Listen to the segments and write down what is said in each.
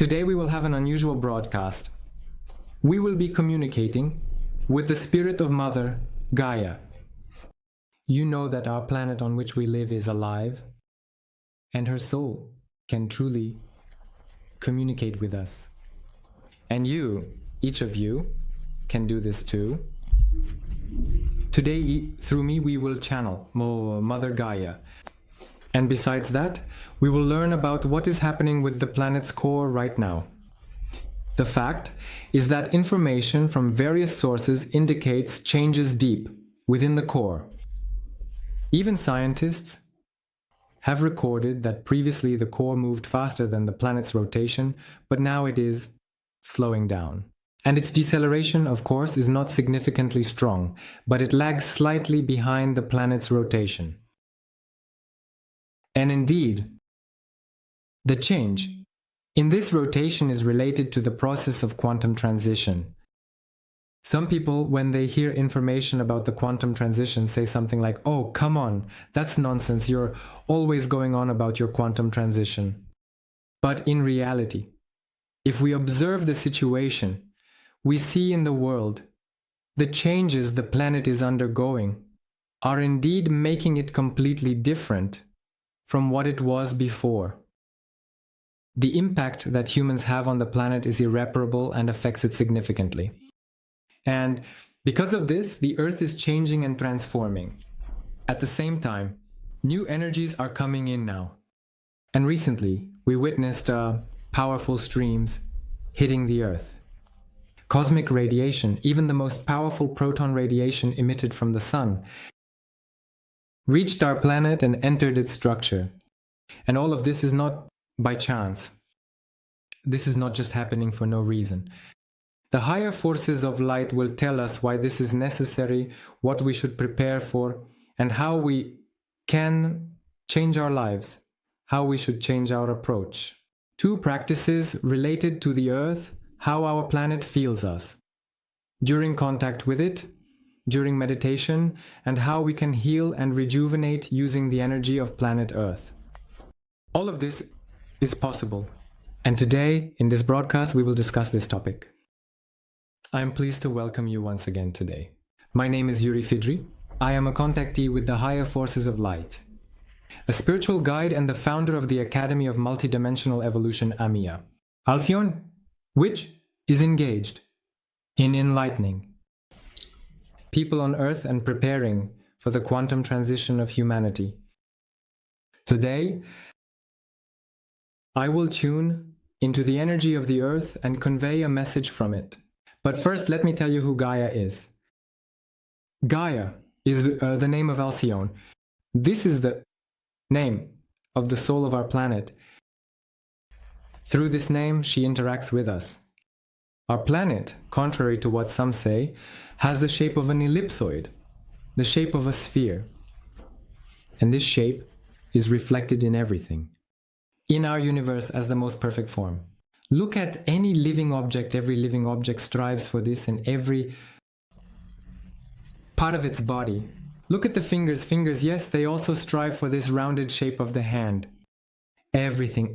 Today we will have an unusual broadcast. We will be communicating with the spirit of Mother Gaia. You know that our planet on which we live is alive, and her soul can truly communicate with us. And you, each of you, can do this too. Today, through me, we will channel Mother Gaia. And besides that, we will learn about what is happening with the planet's core right now. The fact is that information from various sources indicates changes deep within the core. Even scientists have recorded that previously the core moved faster than the planet's rotation, but now it is slowing down. And its deceleration, of course, is not significantly strong, but it lags slightly behind the planet's rotation. And indeed, the change in this rotation is related to the process of quantum transition. Some people, when they hear information about the quantum transition, say something like, "Oh, come on, that's nonsense, you're always going on about your quantum transition." But in reality, if we observe the situation, we see in the world the changes the planet is undergoing are indeed making it completely different from what it was before. The impact that humans have on the planet is irreparable and affects it significantly. And because of this, the Earth is changing and transforming. At the same time, new energies are coming in now. And recently, we witnessed powerful streams hitting the Earth. Cosmic radiation, even the most powerful proton radiation emitted from the Sun, reached our planet and entered its structure. And all of this is not by chance. This is not just happening for no reason. The higher forces of light will tell us why this is necessary, what we should prepare for, and how we can change our lives, how we should change our approach. Two practices related to the Earth, how our planet feels us, during contact with it, during meditation, and how we can heal and rejuvenate using the energy of planet Earth. All of this is possible. And today, in this broadcast, we will discuss this topic. I am pleased to welcome you once again today. My name is Yuri Fidri. I am a contactee with the higher forces of light, a spiritual guide and the founder of the Academy of Multidimensional Evolution, AMIA. Alcyon, which is engaged in enlightening people on Earth and preparing for the quantum transition of humanity. Today, I will tune into the energy of the Earth and convey a message from it. But first, let me tell you who Gaia is. Gaia is the name of Alcyon. This is the name of the soul of our planet. Through this name, she interacts with us. Our planet, contrary to what some say, has the shape of an ellipsoid, the shape of a sphere. And this shape is reflected in everything, in our universe as the most perfect form. Look at any living object. Every living object strives for this in every part of its body. Look at the fingers. Fingers, yes, they also strive for this rounded shape of the hand. Everything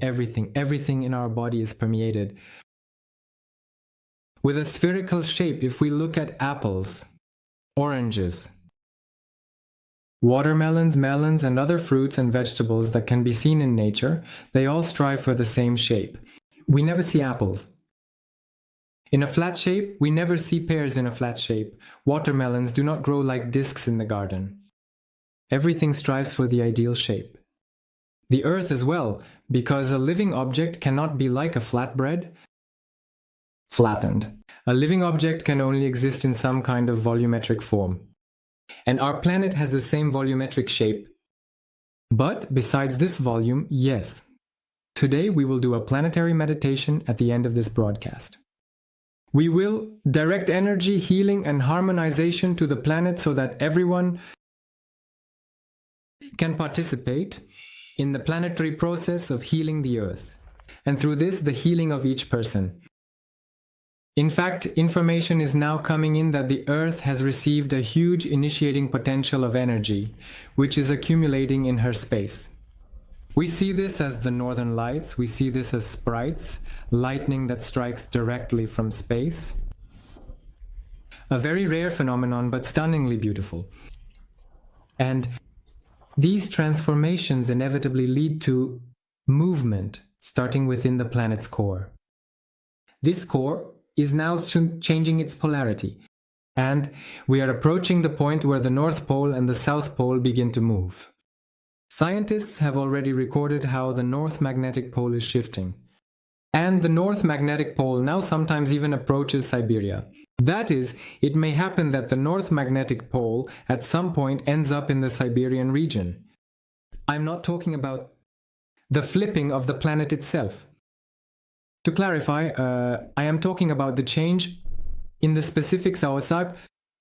in our body is permeated with a spherical shape. If we look at apples, oranges, watermelons, melons, and other fruits and vegetables that can be seen in nature, they all strive for the same shape. We never see apples in a flat shape. We never see pears in a flat shape. Watermelons do not grow like discs in the garden. Everything strives for the ideal shape. The Earth as well, because a living object cannot be like a flatbread, flattened. A living object can only exist in some kind of volumetric form. And our planet has the same volumetric shape. But besides this volume, yes. Today we will do a planetary meditation at the end of this broadcast. We will direct energy, healing, and harmonization to the planet so that everyone can participate in the planetary process of healing the Earth. And through this, the healing of each person. In fact, information is now coming in that the Earth has received a huge initiating potential of energy, which is accumulating in her space. We see this as the northern lights, we see this as sprites, lightning that strikes directly from space. A very rare phenomenon, but stunningly beautiful. And these transformations inevitably lead to movement, starting within the planet's core. This core is now changing its polarity, and we are approaching the point where the North Pole and the South Pole begin to move. Scientists have already recorded how the North Magnetic Pole is shifting, and the North Magnetic Pole now sometimes even approaches Siberia. That is, it may happen that the North Magnetic Pole at some point ends up in the Siberian region. I'm not talking about the flipping of the planet itself. To clarify, I am talking about the change in the specific outside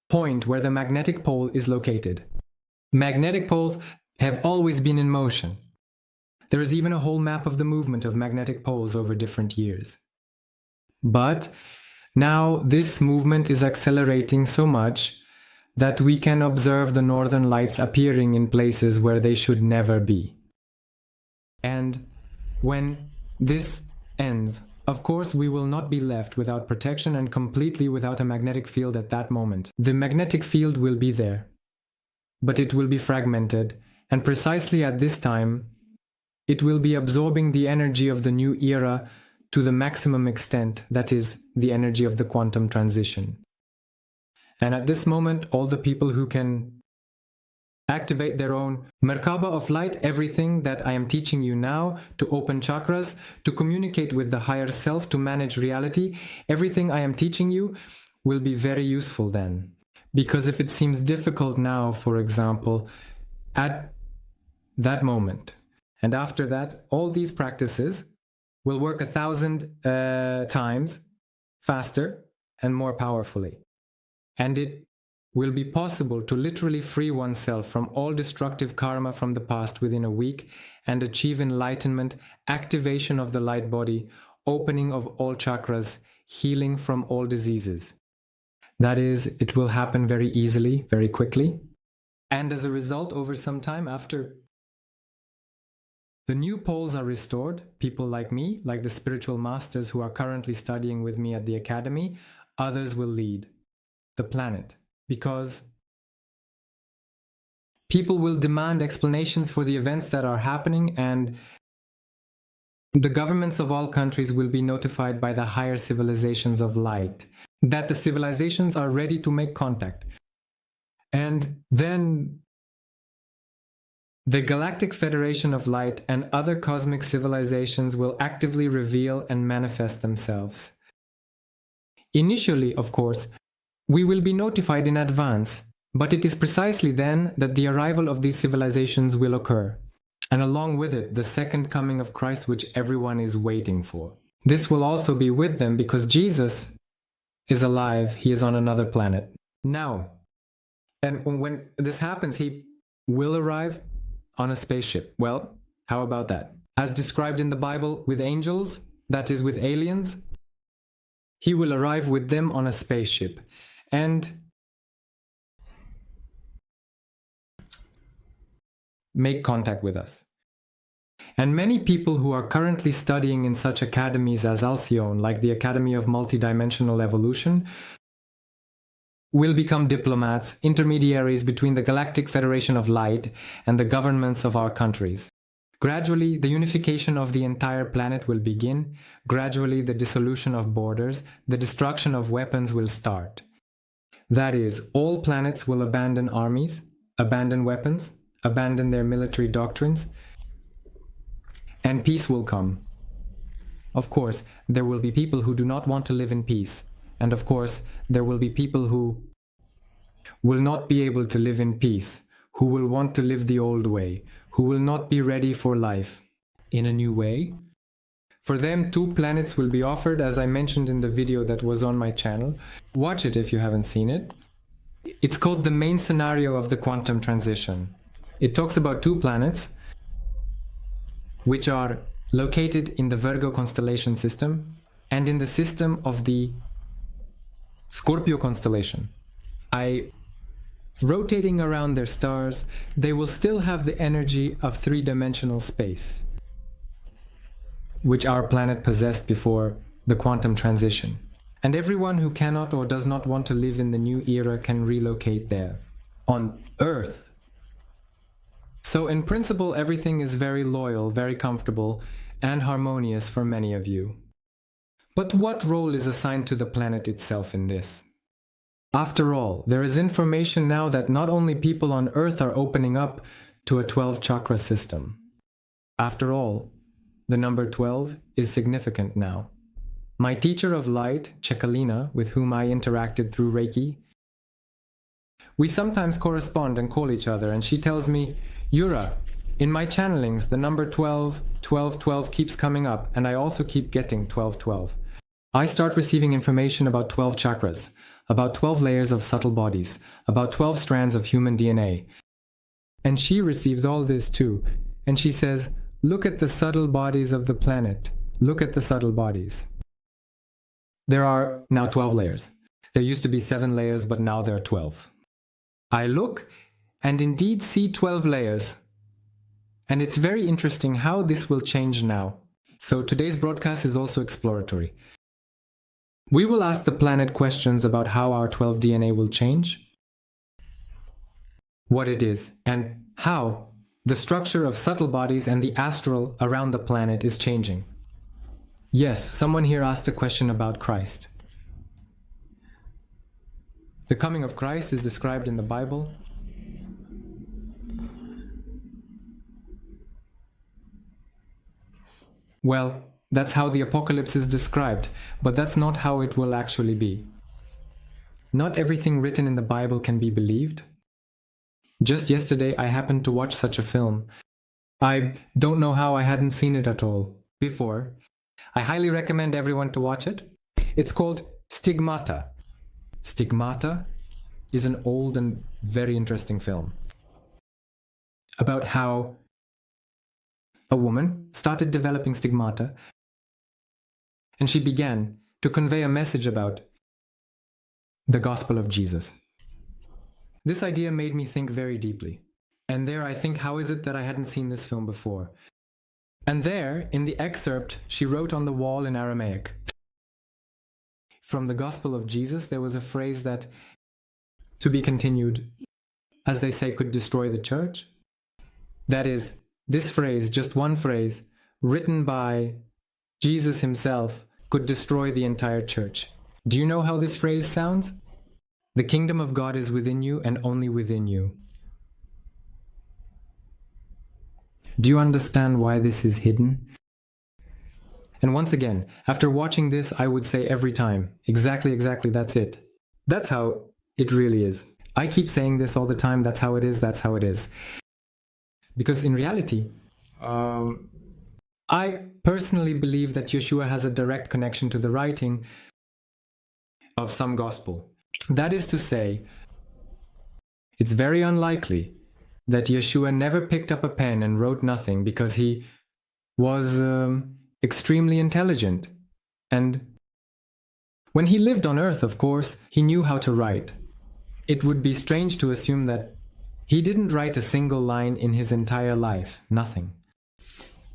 point where the magnetic pole is located. Magnetic poles have always been in motion. There is even a whole map of the movement of magnetic poles over different years. But now this movement is accelerating so much that we can observe the northern lights appearing in places where they should never be. And when this ends, of course, we will not be left without protection and completely without a magnetic field at that moment. The magnetic field will be there, but it will be fragmented, and precisely at this time, it will be absorbing the energy of the new era to the maximum extent, that is, the energy of the quantum transition. And at this moment, all the people who can activate their own Merkaba of light, everything that I am teaching you now, to open chakras, to communicate with the higher self, to manage reality, everything I am teaching you will be very useful then. Because if it seems difficult now, for example, at that moment, and after that, all these practices will work 1,000 times faster and more powerfully. And it will be possible to literally free oneself from all destructive karma from the past within a week and achieve enlightenment, activation of the light body, opening of all chakras, healing from all diseases. That is, it will happen very easily, very quickly. And as a result, over some time after the new poles are restored, people like me, like the spiritual masters who are currently studying with me at the Academy, others will lead the planet. Because people will demand explanations for the events that are happening, and the governments of all countries will be notified by the higher civilizations of light that the civilizations are ready to make contact. And then the Galactic Federation of Light and other cosmic civilizations will actively reveal and manifest themselves. Initially, of course, we will be notified in advance, but it is precisely then that the arrival of these civilizations will occur, and along with it, the second coming of Christ, which everyone is waiting for. This will also be with them because Jesus is alive, he is on another planet. Now, and when this happens, he will arrive on a spaceship. Well, how about that? As described in the Bible with angels, that is with aliens, he will arrive with them on a spaceship and make contact with us. And many people who are currently studying in such academies as Alcyone, like the Academy of Multidimensional Evolution, will become diplomats, intermediaries between the Galactic Federation of Light and the governments of our countries. Gradually, the unification of the entire planet will begin. Gradually, the dissolution of borders, the destruction of weapons will start. That is, all planets will abandon armies, abandon weapons, abandon their military doctrines, and peace will come. Of course, there will be people who do not want to live in peace. And of course, there will be people who will not be able to live in peace, who will want to live the old way, who will not be ready for life in a new way. For them, 2 planets will be offered, as I mentioned in the video that was on my channel. Watch it if you haven't seen it. It's called the main scenario of the quantum transition. It talks about 2 planets, which are located in the Virgo constellation system and in the system of the Scorpio constellation. I rotating around their stars, they will still have the energy of three-dimensional space, which our planet possessed before the quantum transition. And everyone who cannot or does not want to live in the new era can relocate there, on Earth. So in principle, everything is very loyal, very comfortable, and harmonious for many of you. But what role is assigned to the planet itself in this? After all, there is information now that not only people on Earth are opening up to a 12-chakra system. After all, the number 12 is significant now. My teacher of light, Chekalina, with whom I interacted through Reiki, we sometimes correspond and call each other, and she tells me, Yura, in my channelings, the number 12, 12, 12 keeps coming up, and I also keep getting 12, 12. I start receiving information about 12 chakras, about 12 layers of subtle bodies, about 12 strands of human DNA. And she receives all this too, and she says, look at the subtle bodies of the planet. Look at the subtle bodies. There are now 12 layers. There used to be 7 layers, but now there are 12. I look and indeed see 12 layers. And it's very interesting how this will change now. So today's broadcast is also exploratory. We will ask the planet questions about how our 12 DNA will change, what it is, and how the structure of subtle bodies and the astral around the planet is changing. Yes, someone here asked a question about Christ. The coming of Christ is described in the Bible. Well, that's how the apocalypse is described, but that's not how it will actually be. Not everything written in the Bible can be believed. Just yesterday, I happened to watch such a film. I don't know how I hadn't seen it at all before. I highly recommend everyone to watch it. It's called Stigmata. Stigmata is an old and very interesting film about how a woman started developing stigmata, and she began to convey a message about the gospel of Jesus. This idea made me think very deeply. And there I think, how is it that I hadn't seen this film before? And there, in the excerpt, she wrote on the wall in Aramaic. From the gospel of Jesus, there was a phrase that, to be continued, as they say, could destroy the church. That is, this phrase, just one phrase, written by Jesus himself, could destroy the entire church. Do you know how this phrase sounds? The kingdom of God is within you and only within you. Do you understand why this is hidden? And once again, after watching this, I would say every time, exactly, that's it. That's how it really is. I keep saying this all the time, that's how it is, that's how it is. Because in reality, I personally believe that Yeshua has a direct connection to the writing of some gospel. That is to say, it's very unlikely that Yeshua never picked up a pen and wrote nothing because he was extremely intelligent. And when he lived on earth, of course, he knew how to write. It would be strange to assume that he didn't write a single line in his entire life, nothing.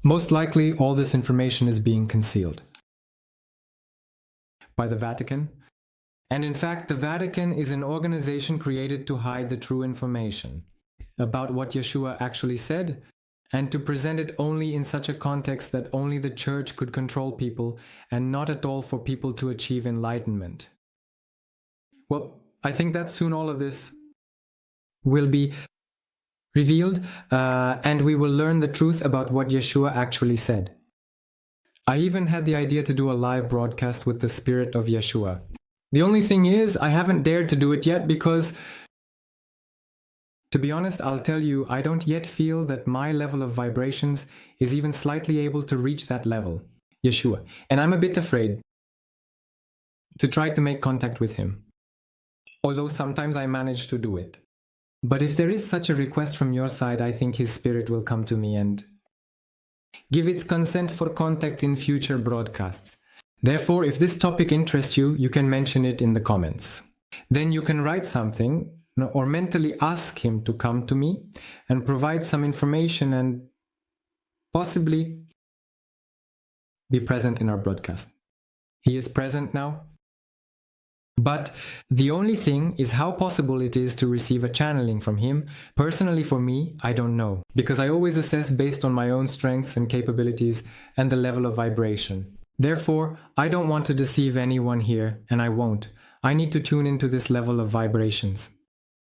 Most likely, all this information is being concealed by the Vatican. And in fact, the Vatican is an organization created to hide the true information about what Yeshua actually said, and to present it only in such a context that only the church could control people, and not at all for people to achieve enlightenment. Well, I think that soon all of this will be revealed, and we will learn the truth about what Yeshua actually said. I even had the idea to do a live broadcast with the spirit of Yeshua. The only thing is, I haven't dared to do it yet because, to be honest, I'll tell you, I don't yet feel that my level of vibrations is even slightly able to reach that level, Yeshua. And I'm a bit afraid to try to make contact with him. Although sometimes I manage to do it. But if there is such a request from your side, I think his spirit will come to me and give its consent for contact in future broadcasts. Therefore, if this topic interests you, you can mention it in the comments. Then you can write something, or mentally ask him to come to me and provide some information and possibly be present in our broadcast. He is present now. But the only thing is how possible it is to receive a channeling from him. Personally, for me, I don't know, because I always assess based on my own strengths and capabilities and the level of vibration. Therefore, I don't want to deceive anyone here, and I won't. I need to tune into this level of vibrations.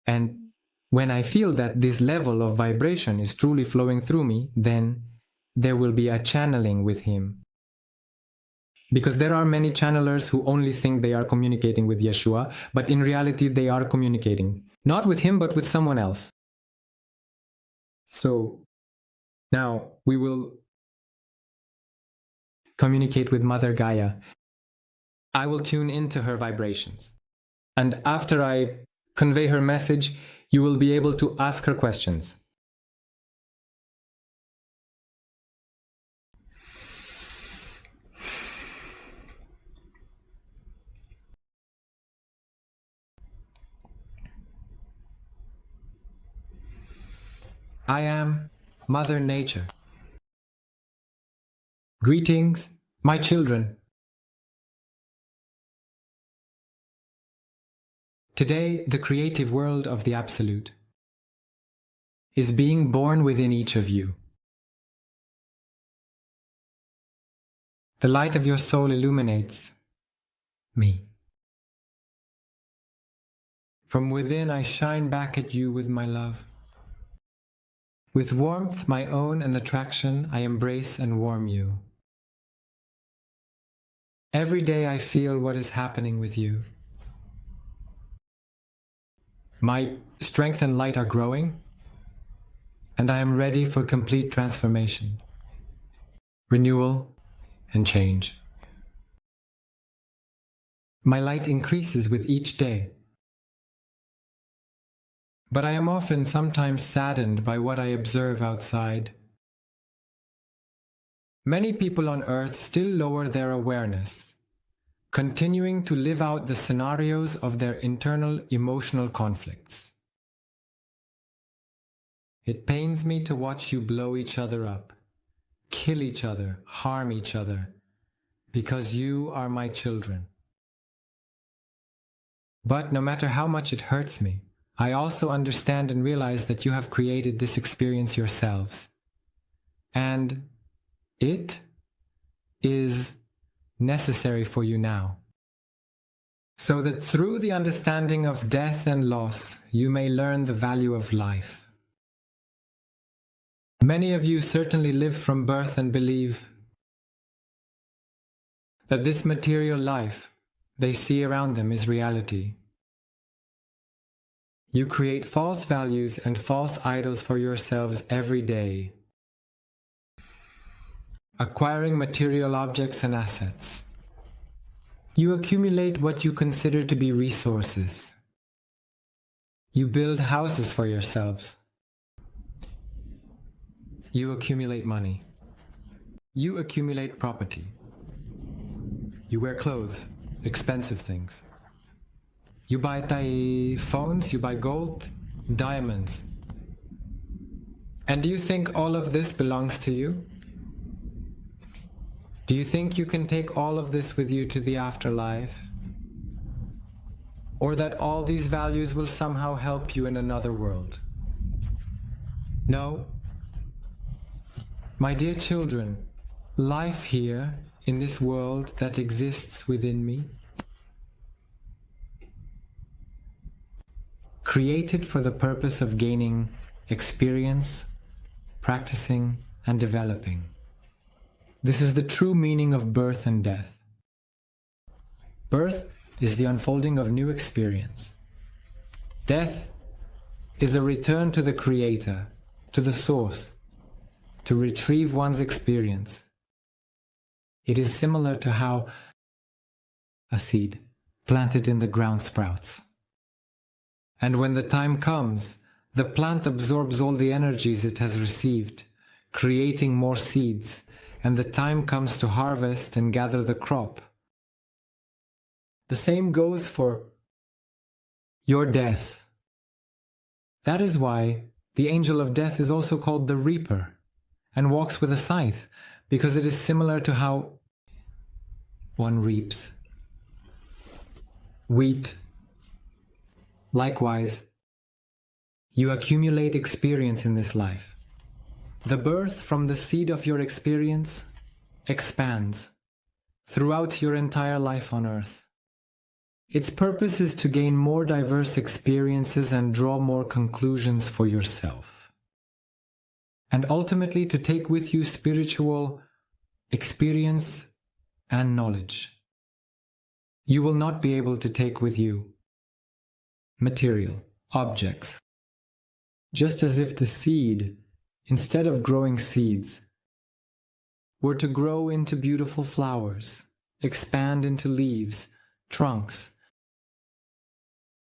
And when I feel that this level of vibration is truly flowing through me, then there will be a channeling with him. Because there are many channelers who only think they are communicating with Yeshua, but in reality they are communicating. Not with him, but with someone else. So, now we will communicate with Mother Gaia. I will tune into her vibrations. And after I convey her message, you will be able to ask her questions. I am Mother Nature. Greetings, my children. Today, the creative world of the Absolute is being born within each of you. The light of your soul illuminates me. From within, I shine back at you with my love. With warmth, my own, and attraction, I embrace and warm you. Every day I feel what is happening with you. My strength and light are growing, and I am ready for complete transformation, renewal, and change. My light increases with each day. But I am often sometimes saddened by what I observe outside. Many people on Earth still lower their awareness, continuing to live out the scenarios of their internal emotional conflicts. It pains me to watch you blow each other up, kill each other, harm each other, because you are my children. But no matter how much it hurts me, I also understand and realize that you have created this experience yourselves. And it is necessary for you now. So that through the understanding of death and loss, you may learn the value of life. Many of you certainly live from birth and believe that this material life they see around them is reality. You create false values and false idols for yourselves every day, acquiring material objects and assets. You accumulate what you consider to be resources. You build houses for yourselves. You accumulate money. You accumulate property. You wear clothes, expensive things. You buy phones, you buy gold, diamonds. And do you think all of this belongs to you? Do you think you can take all of this with you to the afterlife? Or that all these values will somehow help you in another world? No. My dear children, life here in this world that exists within me, created for the purpose of gaining experience, practicing, and developing. This is the true meaning of birth and death. Birth is the unfolding of new experience. Death is a return to the Creator, to the Source, to retrieve one's experience. It is similar to how a seed planted in the ground sprouts. And when the time comes, the plant absorbs all the energies it has received, creating more seeds, and the time comes to harvest and gather the crop. The same goes for your death. That is why the angel of death is also called the reaper and walks with a scythe, because it is similar to how one reaps wheat. Likewise, you accumulate experience in this life. The birth from the seed of your experience expands throughout your entire life on Earth. Its purpose is to gain more diverse experiences and draw more conclusions for yourself, and ultimately to take with you spiritual experience and knowledge. You will not be able to take with you material objects. Just as if the seed, instead of growing seeds, were to grow into beautiful flowers, expand into leaves, trunks.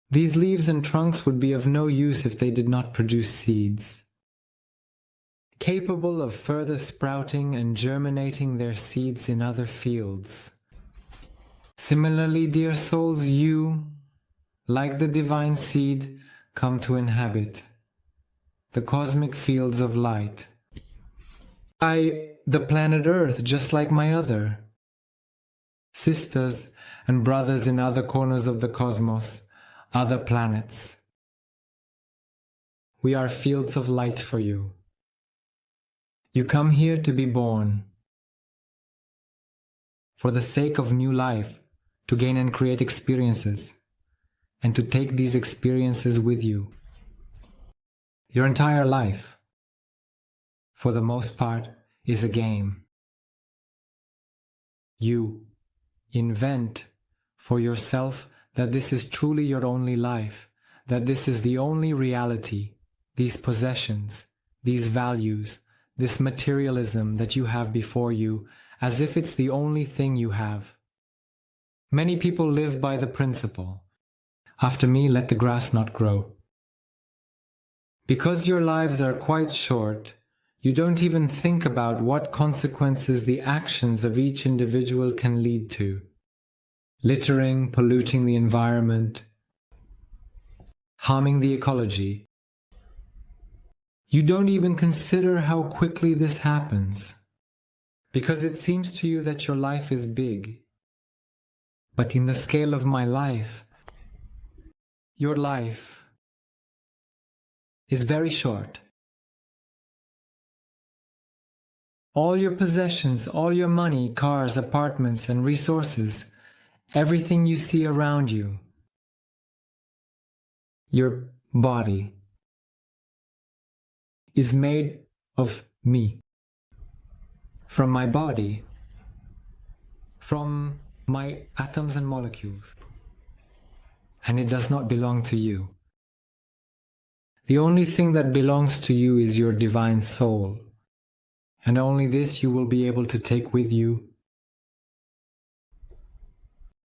These leaves and trunks would be of no use if they did not produce seeds, capable of further sprouting and germinating their seeds in other fields. Similarly, dear souls, you, like the divine seed, come to inhabit the cosmic fields of light. The planet Earth, just like my other sisters and brothers in other corners of the cosmos, other planets. We are fields of light for you. You come here to be born for the sake of new life, to gain and create experiences, and to take these experiences with you. Your entire life, for the most part, is a game. You invent for yourself that this is truly your only life, that this is the only reality, these possessions, these values, this materialism that you have before you, as if it's the only thing you have. Many people live by the principle, after me let the grass not grow. Because your lives are quite short, you don't even think about what consequences the actions of each individual can lead to. Littering, polluting the environment, harming the ecology. You don't even consider how quickly this happens, because it seems to you that your life is big. But in the scale of my life, your life is very short. All your possessions, all your money, cars, apartments, and resources, everything you see around you, your body, is made of me. From my body, from my atoms and molecules. And it does not belong to you. The only thing that belongs to you is your divine soul. And only this you will be able to take with you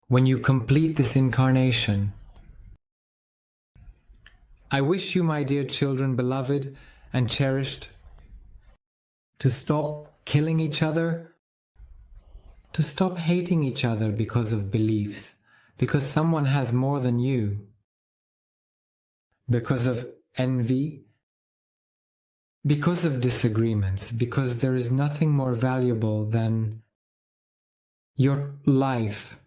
when you complete this incarnation. I wish you, my dear children, beloved and cherished, to stop killing each other, to stop hating each other because of beliefs, because someone has more than you, because of envy, because of disagreements, because there is nothing more valuable than your life,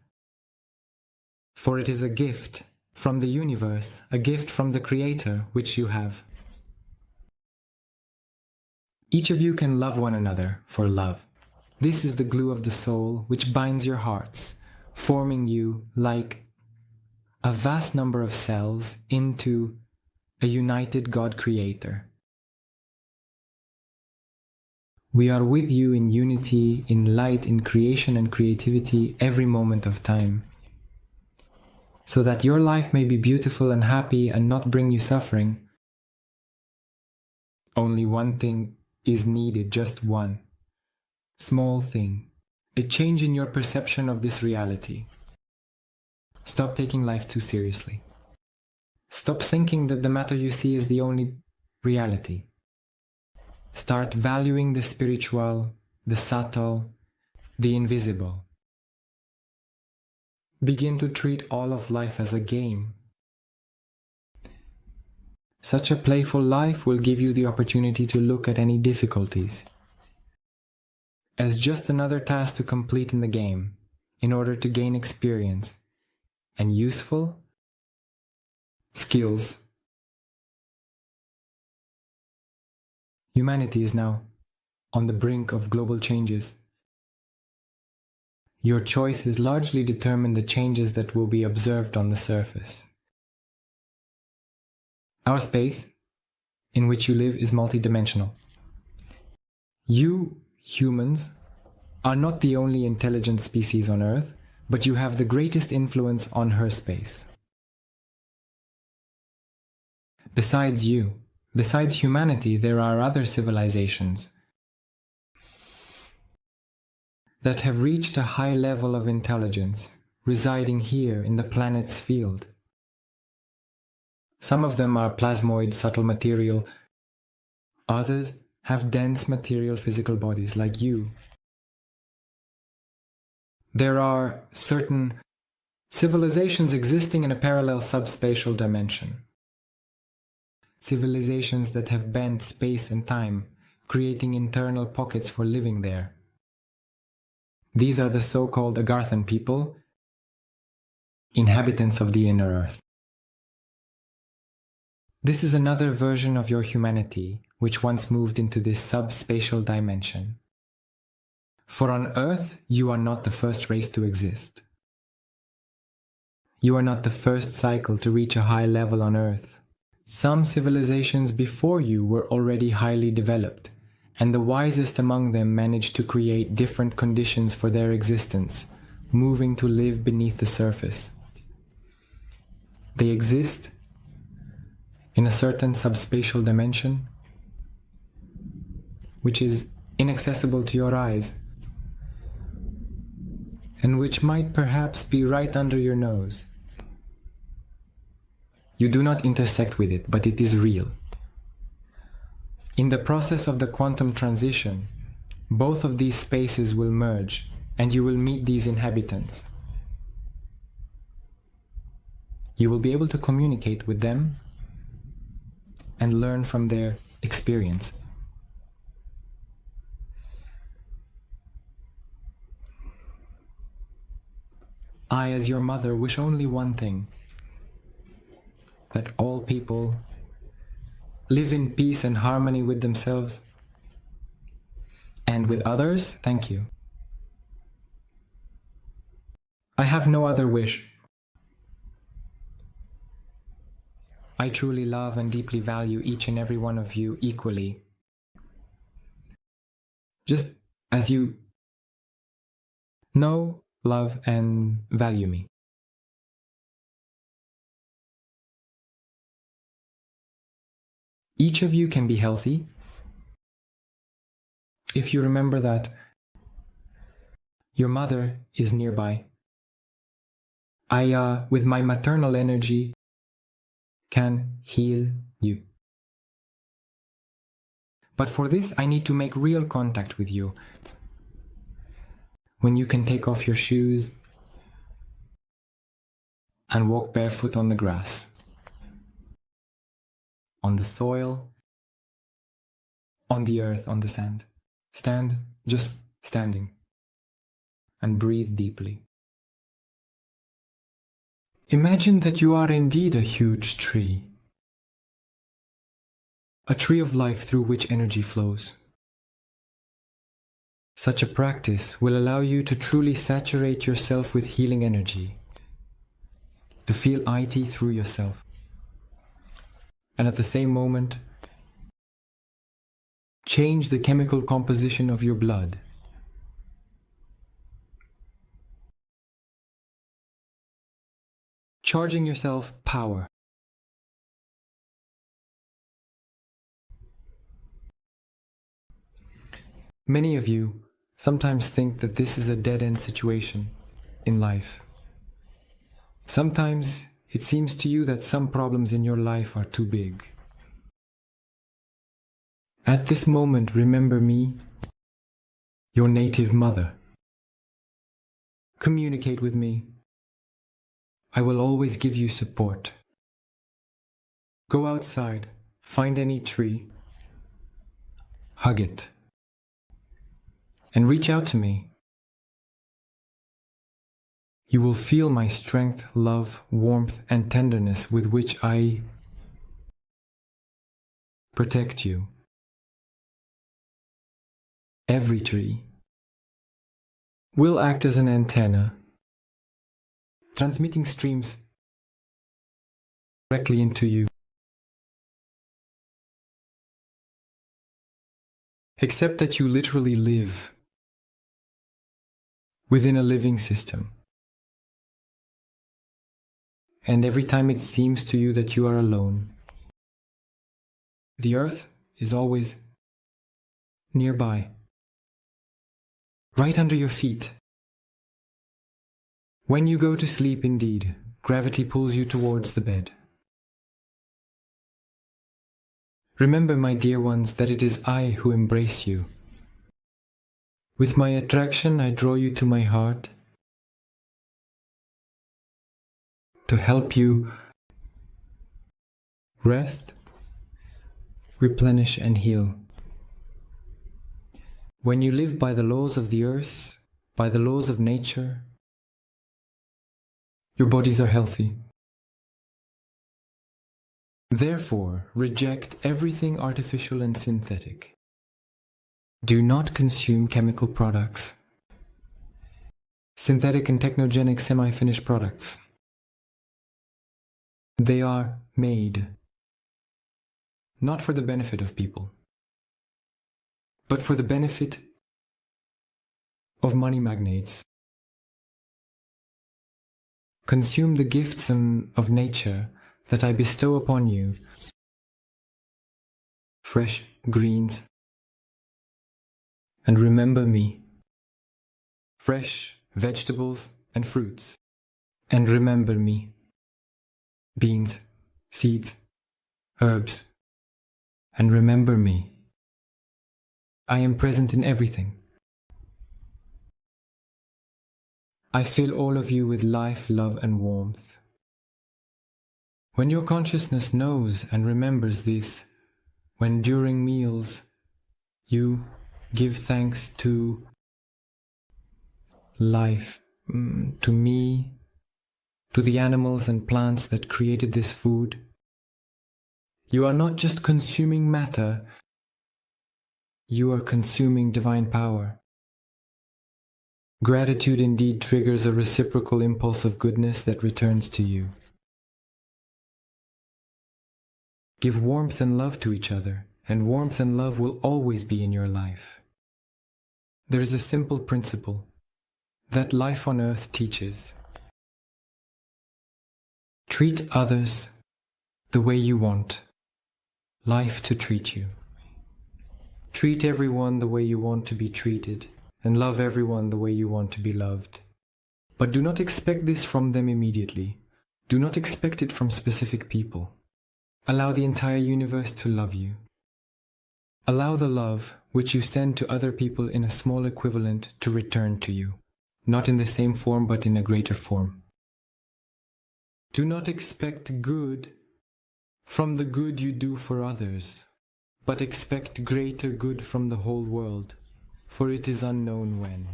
for it is a gift from the universe, a gift from the Creator which you have. Each of you can love one another for love. This is the glue of the soul which binds your hearts, forming you like a vast number of cells into a united God Creator. We are with you in unity, in light, in creation and creativity every moment of time, so that your life may be beautiful and happy and not bring you suffering. Only one thing is needed, just one small thing, a change in your perception of this reality. Stop taking life too seriously. Stop thinking that the matter you see is the only reality. Start valuing the spiritual, the subtle, the invisible. Begin to treat all of life as a game. Such a playful life will give you the opportunity to look at any difficulties as just another task to complete in the game in order to gain experience and useful skills. Humanity is now on the brink of global changes. Your choices largely determine the changes that will be observed on the surface. Our space in which you live is multidimensional. You, humans, are not the only intelligent species on Earth, but you have the greatest influence on her space. Besides you, besides humanity, there are other civilizations that have reached a high level of intelligence, residing here in the planet's field. Some of them are plasmoid, subtle material. Others have dense material physical bodies like you. There are certain civilizations existing in a parallel subspatial dimension. Civilizations that have bent space and time, creating internal pockets for living there. These are the so-called Agarthan people, inhabitants of the inner earth. This is another version of your humanity, which once moved into this subspatial dimension. For on Earth, you are not the first race to exist. You are not the first cycle to reach a high level on Earth. Some civilizations before you were already highly developed, and the wisest among them managed to create different conditions for their existence, moving to live beneath the surface. They exist in a certain subspatial dimension, which is inaccessible to your eyes, and which might perhaps be right under your nose. You do not intersect with it, but it is real. In the process of the quantum transition, both of these spaces will merge, and you will meet these inhabitants. You will be able to communicate with them and learn from their experience. I, as your mother, wish only one thing: that all people live in peace and harmony with themselves and with others. Thank you. I have no other wish. I truly love and deeply value each and every one of you equally, just as you know, love, and value me. Each of you can be healthy if you remember that your mother is nearby. I, with my maternal energy, can heal you. But for this, I need to make real contact with you. When you can take off your shoes and walk barefoot on the grass, on the soil, on the earth, on the sand. Stand, just standing, and breathe deeply. Imagine that you are indeed a huge tree, a tree of life through which energy flows. Such a practice will allow you to truly saturate yourself with healing energy, to feel IT through yourself, and at the same moment, change the chemical composition of your blood. Charging yourself power. Many of you sometimes think that this is a dead-end situation in life. Sometimes it seems to you that some problems in your life are too big. At this moment, remember me, your native mother. Communicate with me. I will always give you support. Go outside, find any tree, hug it, and reach out to me. You will feel my strength, love, warmth, and tenderness with which I protect you. Every tree will act as an antenna, transmitting streams directly into you. Except that you literally live within a living system. And every time it seems to you that you are alone, the earth is always nearby, right under your feet. When you go to sleep, indeed, gravity pulls you towards the bed. Remember, my dear ones, that it is I who embrace you. With my attraction, I draw you to my heart to help you rest, replenish, and heal. When you live by the laws of the earth, by the laws of nature, your bodies are healthy. Therefore, reject everything artificial and synthetic. Do not consume chemical products, synthetic and technogenic semi-finished products. They are made not for the benefit of people, but for the benefit of money magnates. Consume the gifts of nature that I bestow upon you. Fresh greens. And remember me. Fresh vegetables and fruits. And remember me. Beans, seeds, herbs. And remember me. I am present in everything. I fill all of you with life, love, and warmth. When your consciousness knows and remembers this, when during meals you give thanks to life, to me, to the animals and plants that created this food, you are not just consuming matter, you are consuming divine power. Gratitude indeed triggers a reciprocal impulse of goodness that returns to you. Give warmth and love to each other, and warmth and love will always be in your life. There is a simple principle that life on earth teaches. Treat others the way you want life to treat you. Treat everyone the way you want to be treated, and love everyone the way you want to be loved. But do not expect this from them immediately. Do not expect it from specific people. Allow the entire universe to love you. Allow the love which you send to other people in a small equivalent to return to you, not in the same form but in a greater form. Do not expect good from the good you do for others, but expect greater good from the whole world, for it is unknown when.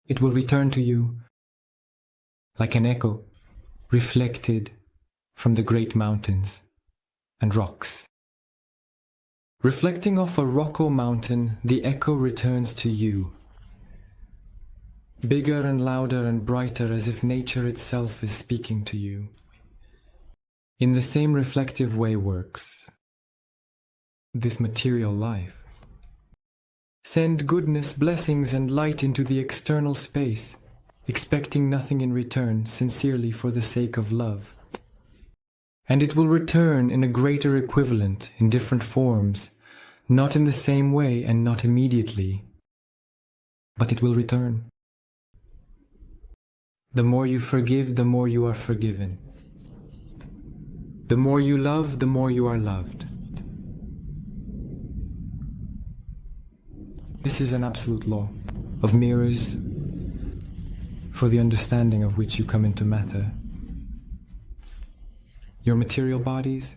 It will return to you like an echo, reflected from the great mountains and rocks. Reflecting off a rock or mountain, the echo returns to you, bigger and louder and brighter, as if nature itself is speaking to you. In the same reflective way works this material life. Send goodness, blessings, and light into the external space, expecting nothing in return, sincerely for the sake of love. And it will return in a greater equivalent, in different forms, not in the same way and not immediately, but it will return. The more you forgive, the more you are forgiven. The more you love, the more you are loved. This is an absolute law of mirrors, for the understanding of which you come into matter. your material bodies,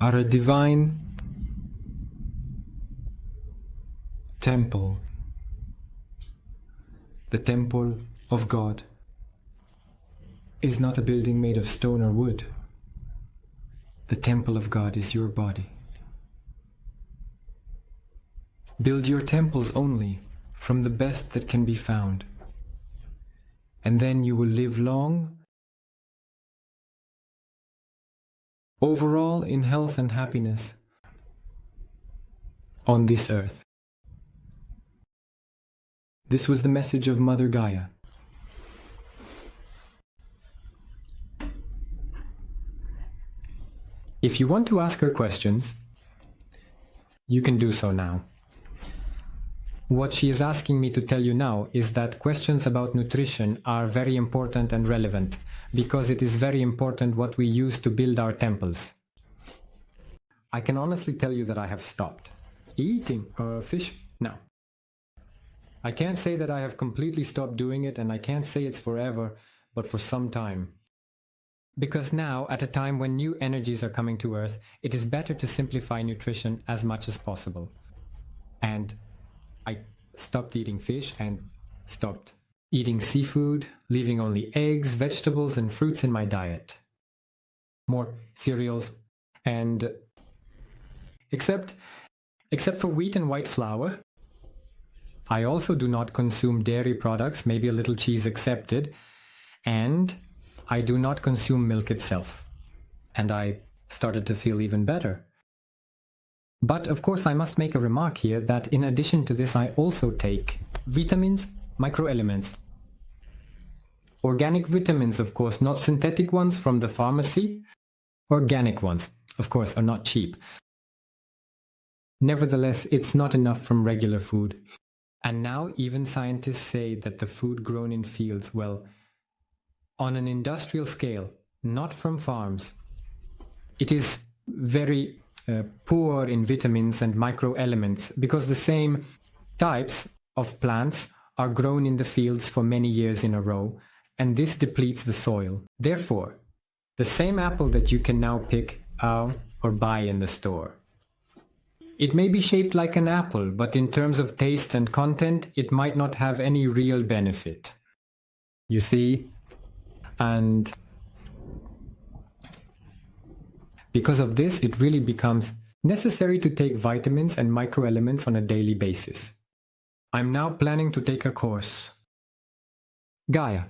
are a divine temple, the temple of God is not a building made of stone or wood. The temple of God is your body. Build your temples only from the best that can be found, and then you will live long, overall in health and happiness on this earth. This was the message of Mother Gaia. If you want to ask her questions, you can do so now. What she is asking me to tell you now is that questions about nutrition are very important and relevant, because it is very important what we use to build our temples. I can honestly tell you that I have stopped eating fish now. I can't say that I have completely stopped doing it, and I can't say it's forever, but for some time. Because now, at a time when new energies are coming to Earth, it is better to simplify nutrition as much as possible. And I stopped eating fish and stopped eating seafood, leaving only eggs, vegetables, and fruits in my diet. More cereals, and except for wheat and white flour, I also do not consume dairy products, maybe a little cheese accepted, and I do not consume milk itself. And I started to feel even better. But of course I must make a remark here that in addition to this I also take vitamins, microelements. Organic vitamins, of course, not synthetic ones from the pharmacy. Organic ones, of course, are not cheap. Nevertheless, it's not enough from regular food. And now even scientists say that the food grown in fields, well, on an industrial scale, not from farms, it is very poor in vitamins and microelements, because the same types of plants are grown in the fields for many years in a row, and this depletes the soil. Therefore, the same apple that you can now pick out or buy in the store, it may be shaped like an apple, but in terms of taste and content, it might not have any real benefit. You see? And because of this, it really becomes necessary to take vitamins and microelements on a daily basis. I'm now planning to take a course. Gaia,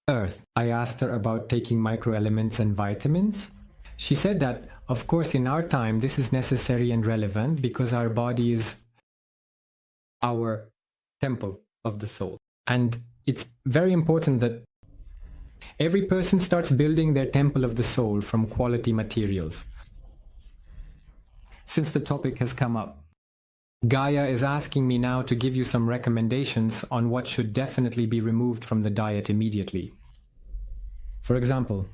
Earth. I asked her about taking microelements and vitamins. She said that, of course, in our time, this is necessary and relevant because our body is our temple of the soul. And it's very important that every person starts building their temple of the soul from quality materials. Since the topic has come up, Gaia is asking me now to give you some recommendations on what should definitely be removed from the diet immediately. For example,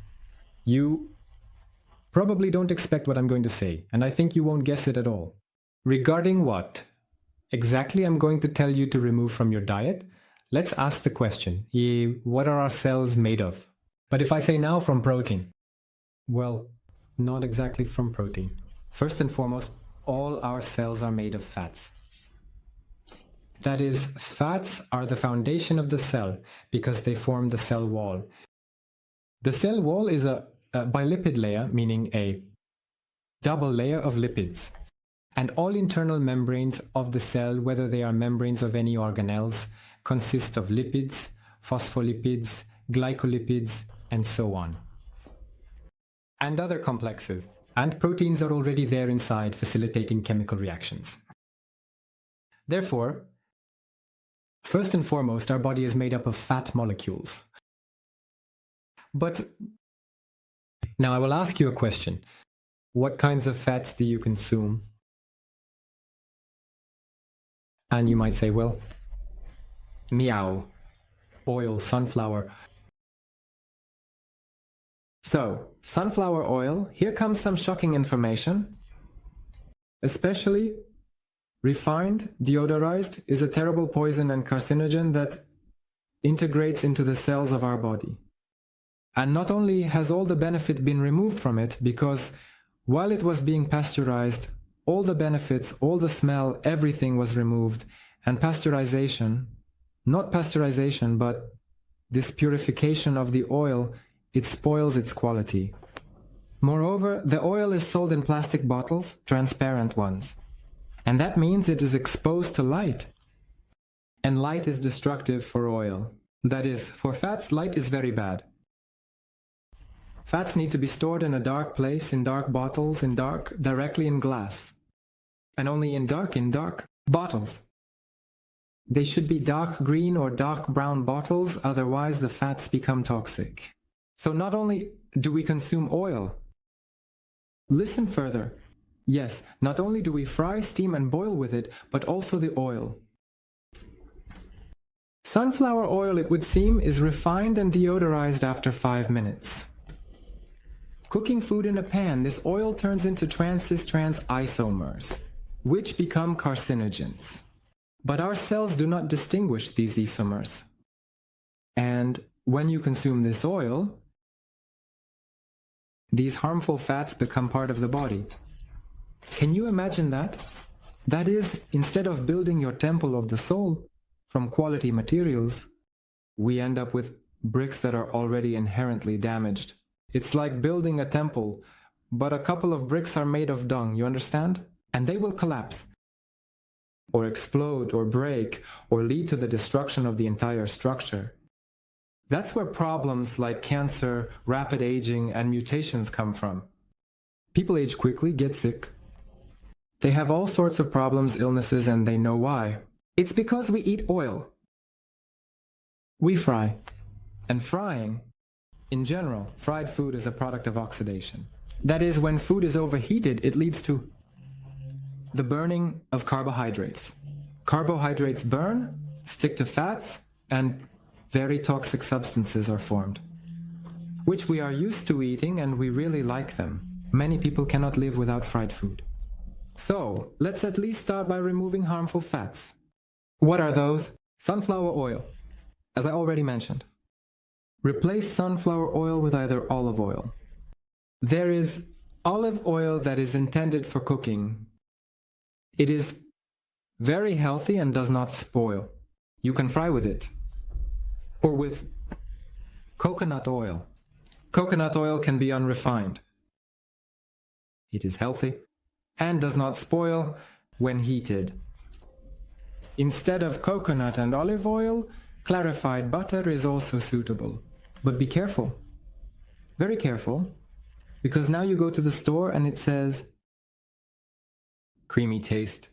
you probably don't expect what I'm going to say, and I think you won't guess it at all. Regarding what exactly I'm going to tell you to remove from your diet, let's ask the question, what are our cells made of? But if I say now from protein, well, not exactly from protein. First and foremost, all our cells are made of fats. That is, fats are the foundation of the cell because they form the cell wall. The cell wall is a bilipid layer, meaning a double layer of lipids. And all internal membranes of the cell, whether they are membranes of any organelles, consist of lipids, phospholipids, glycolipids, and so on. And other complexes. And proteins are already there inside, facilitating chemical reactions. Therefore, first and foremost, our body is made up of fat molecules. But now I will ask you a question. What kinds of fats do you consume? And you might say, well, meow, oil, sunflower. So, sunflower oil, here comes some shocking information. Especially refined, deodorized, is a terrible poison and carcinogen that integrates into the cells of our body. And not only has all the benefit been removed from it, because while it was being pasteurized, all the benefits, all the smell, everything was removed. And pasteurization, not pasteurization, but this purification of the oil, it spoils its quality. Moreover, the oil is sold in plastic bottles, transparent ones. And that means it is exposed to light. And light is destructive for oil. That is, for fats, light is very bad. Fats need to be stored in a dark place, in dark bottles, directly in glass. And only in dark bottles. They should be dark green or dark brown bottles, otherwise the fats become toxic. So not only do we consume oil, listen further. Yes, not only do we fry, steam and boil with it, but also the oil. Sunflower oil, it would seem, is refined and deodorized after 5 minutes. Cooking food in a pan, this oil turns into trans-cis-trans isomers, which become carcinogens. But our cells do not distinguish these isomers. And when you consume this oil, these harmful fats become part of the body. Can you imagine that? That is, instead of building your temple of the soul from quality materials, we end up with bricks that are already inherently damaged. It's like building a temple, but a couple of bricks are made of dung, you understand? And they will collapse, or explode, or break, or lead to the destruction of the entire structure. That's where problems like cancer, rapid aging, and mutations come from. People age quickly, get sick. They have all sorts of problems, illnesses, and they know why. It's because we eat oil. We fry. And frying, in general, fried food is a product of oxidation. That is, when food is overheated, it leads to the burning of carbohydrates. Carbohydrates burn, stick to fats, and very toxic substances are formed, which we are used to eating and we really like them. Many people cannot live without fried food. So, let's at least start by removing harmful fats. What are those? Sunflower oil, as I already mentioned. Replace sunflower oil with either olive oil. There is olive oil that is intended for cooking. It is very healthy and does not spoil. You can fry with it. Or with coconut oil. Coconut oil can be unrefined. It is healthy and does not spoil when heated. Instead of coconut and olive oil, clarified butter is also suitable. But be careful. Very careful. Because now you go to the store and it says creamy taste.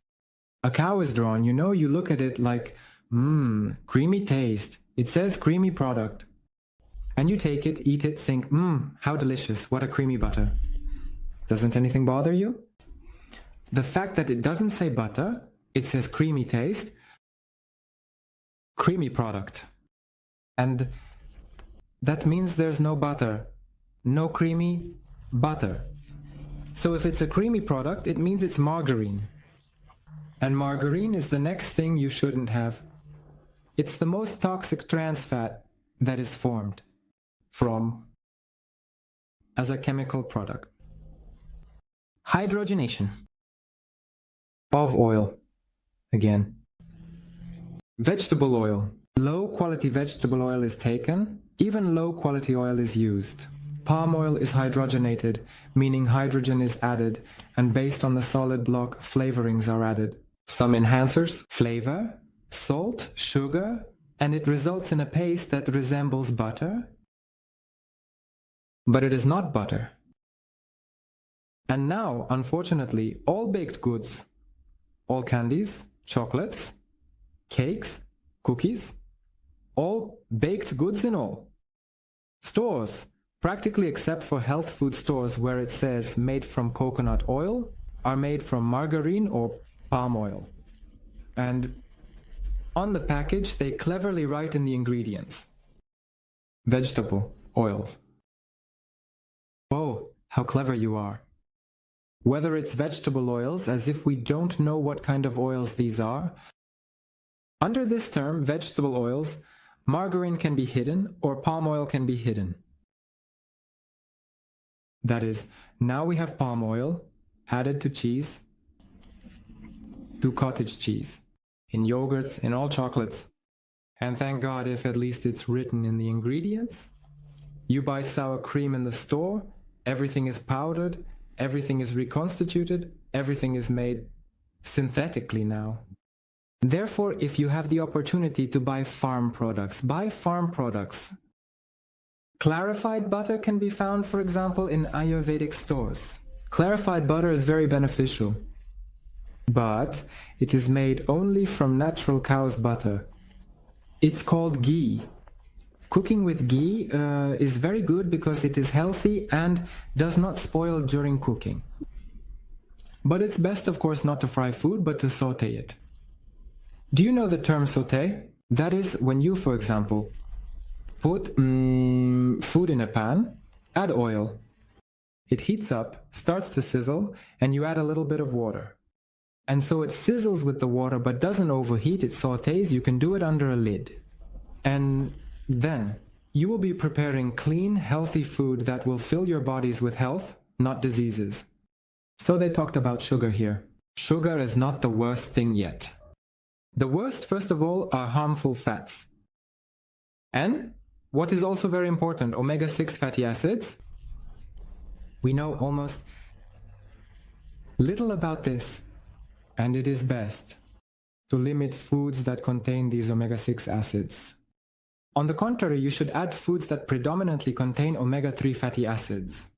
A cow is drawn, you know, you look at it like, creamy taste. It says creamy product. And you take it, eat it, think, how delicious, what a creamy butter. Doesn't anything bother you? The fact that it doesn't say butter, it says creamy taste, creamy product. And that means there's no butter, no creamy butter. So if it's a creamy product, it means it's margarine. And margarine is the next thing you shouldn't have. It's the most toxic trans fat that is formed as a chemical product. Hydrogenation of oil. Again. Vegetable oil. Low quality vegetable oil is taken. Even low quality oil is used. Palm oil is hydrogenated, meaning hydrogen is added, and based on the solid block, flavorings are added. Some enhancers, flavor, salt, sugar, and it results in a paste that resembles butter, but it is not butter. And now, unfortunately, all baked goods, all candies, chocolates, cakes, cookies, all baked goods in all. Stores, practically except for health food stores where it says made from coconut oil, are made from margarine or palm oil. And on the package, they cleverly write in the ingredients. Vegetable oils. Oh, how clever you are. Whether it's vegetable oils, as if we don't know what kind of oils these are. Under this term, vegetable oils, margarine can be hidden or palm oil can be hidden. That is, now we have palm oil added to cheese, to cottage cheese, in yogurts, in all chocolates. And thank God if at least it's written in the ingredients. You buy sour cream in the store, everything is powdered, everything is reconstituted, everything is made synthetically now. Therefore, if you have the opportunity to buy farm products, buy farm products. Clarified butter can be found, for example, in Ayurvedic stores. Clarified butter is very beneficial, but it is made only from natural cow's butter. It's called ghee. Cooking with ghee is very good because it is healthy and does not spoil during cooking. But it's best, of course, not to fry food, but to saute it. Do you know the term saute? That is when you, for example, put food in a pan, add oil. It heats up, starts to sizzle, and you add a little bit of water. And so it sizzles with the water but doesn't overheat, it sautés. You can do it under a lid. And then you will be preparing clean, healthy food that will fill your bodies with health, not diseases. So they talked about sugar here. Sugar is not the worst thing yet. The worst, first of all, are harmful fats. And what is also very important, omega-6 fatty acids. We know almost little about this, and it is best to limit foods that contain these omega-6 acids. On the contrary, you should add foods that predominantly contain omega-3 fatty acids.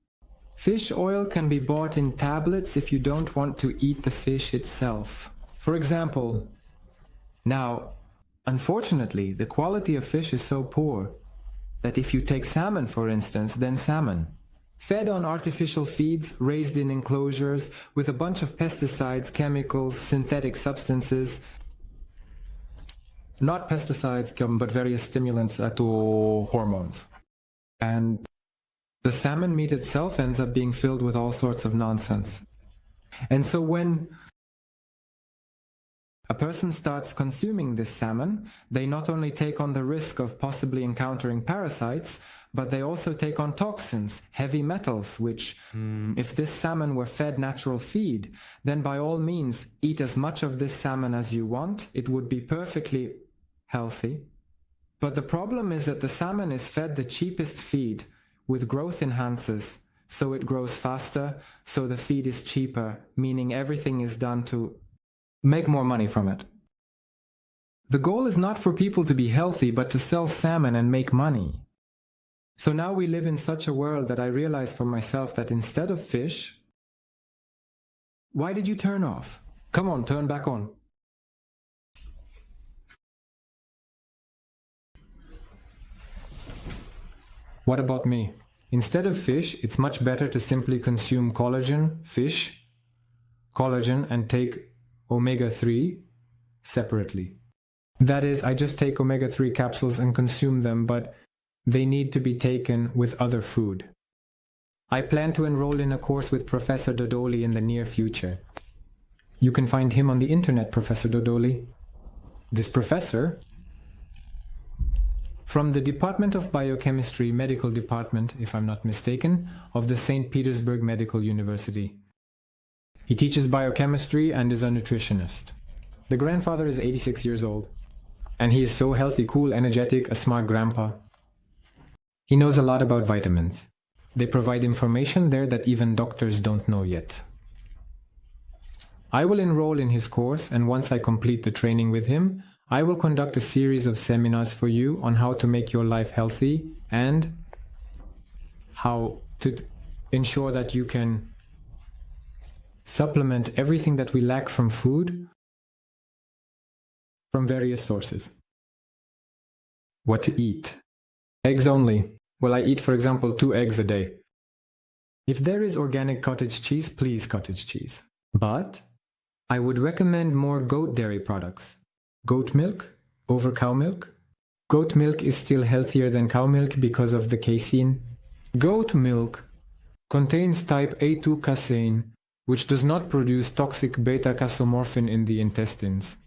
Fish oil can be bought in tablets if you don't want to eat the fish itself. For example, now, unfortunately, the quality of fish is so poor that if you take salmon, for instance, then salmon, fed on artificial feeds, raised in enclosures, with a bunch of pesticides, chemicals, synthetic substances, not pesticides, but various stimulants to hormones. And the salmon meat itself ends up being filled with all sorts of nonsense. And so when a person starts consuming this salmon, they not only take on the risk of possibly encountering parasites, but they also take on toxins, heavy metals, which, if this salmon were fed natural feed, then by all means, eat as much of this salmon as you want. It would be perfectly healthy. But the problem is that the salmon is fed the cheapest feed with growth enhancers, so it grows faster, so the feed is cheaper, meaning everything is done to make more money from it. The goal is not for people to be healthy, but to sell salmon and make money. So now we live in such a world that I realize for myself that instead of fish, why did you turn off? Come on, turn back on. What about me? Instead of fish, it's much better to simply consume collagen, fish, collagen, and take omega-3 separately. That is, I just take omega-3 capsules and consume them, but they need to be taken with other food. I plan to enroll in a course with Professor Dodoli in the near future. You can find him on the internet, Professor Dodoli. This professor, from the Department of Biochemistry, Medical Department, if I'm not mistaken, of the St. Petersburg Medical University. He teaches biochemistry and is a nutritionist. The grandfather is 86 years old, and he is so healthy, cool, energetic, a smart grandpa. He knows a lot about vitamins. They provide information there that even doctors don't know yet. I will enroll in his course, and once I complete the training with him, I will conduct a series of seminars for you on how to make your life healthy and how to ensure that you can supplement everything that we lack from food from various sources. What to eat? Eggs only. Well, I eat, for example, 2 eggs a day. If there is organic cottage cheese, please cottage cheese. But I would recommend more goat dairy products. Goat milk over cow milk. Goat milk is still healthier than cow milk because of the casein. Goat milk contains type A2 casein, which does not produce toxic beta-casomorphin in the intestines.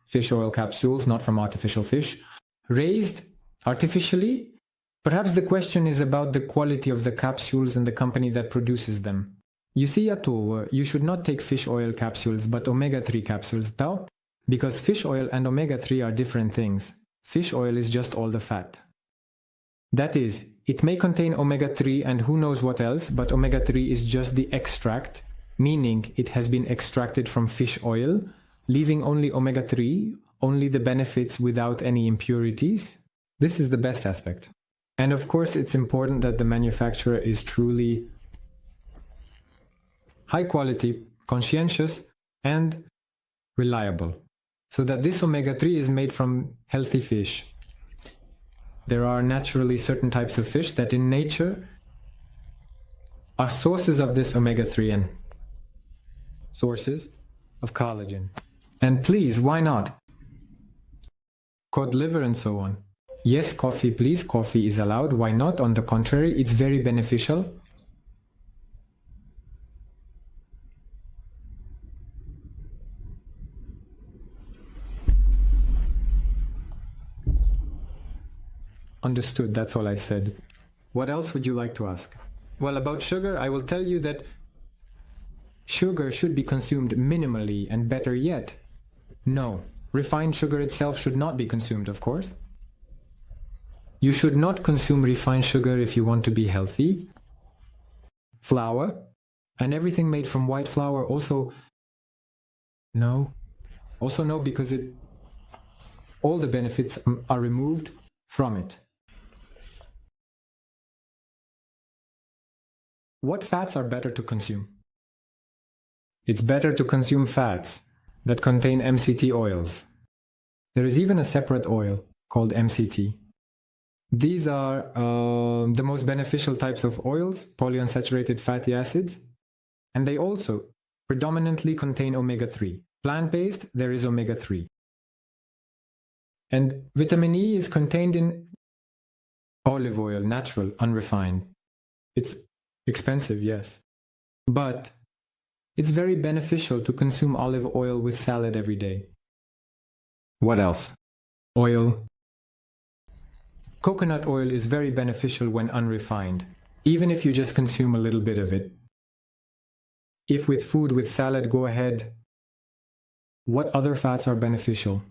Fish oil capsules, not from artificial fish. raised artificially. Perhaps the question is about the quality of the capsules and the company that produces them. You see, Atul, you should not take fish oil capsules, but omega-3 capsules, tau? Because fish oil and omega-3 are different things. Fish oil is just all the fat. That is, it may contain omega-3 and who knows what else, but omega-3 is just the extract, meaning it has been extracted from fish oil, leaving only omega-3, only the benefits without any impurities. This is the best aspect. And of course, it's important that the manufacturer is truly high quality, conscientious, and reliable, so that this omega-3 is made from healthy fish. There are naturally certain types of fish that in nature are sources of this omega-3 and sources of collagen. And please, why not? Cod liver and so on. Yes, coffee, please, coffee is allowed. Why not? On the contrary, it's very beneficial. Understood, that's all I said. What else would you like to ask? Well, about sugar, I will tell you that sugar should be consumed minimally, and better yet, no. Refined sugar itself should not be consumed, of course. You should not consume refined sugar if you want to be healthy. Flour, and everything made from white flour also no. Also no, because all the benefits are removed from it. What fats are better to consume? It's better to consume fats that contain MCT oils. There is even a separate oil called MCT. These are the most beneficial types of oils, polyunsaturated fatty acids, and they also predominantly contain omega-3. Plant-based, there is omega-3. And vitamin E is contained in olive oil, natural, unrefined. It's expensive, yes. But it's very beneficial to consume olive oil with salad every day. What else? Oil. Coconut oil is very beneficial when unrefined, even if you just consume a little bit of it. If with food, with salad, go ahead. What other fats are beneficial?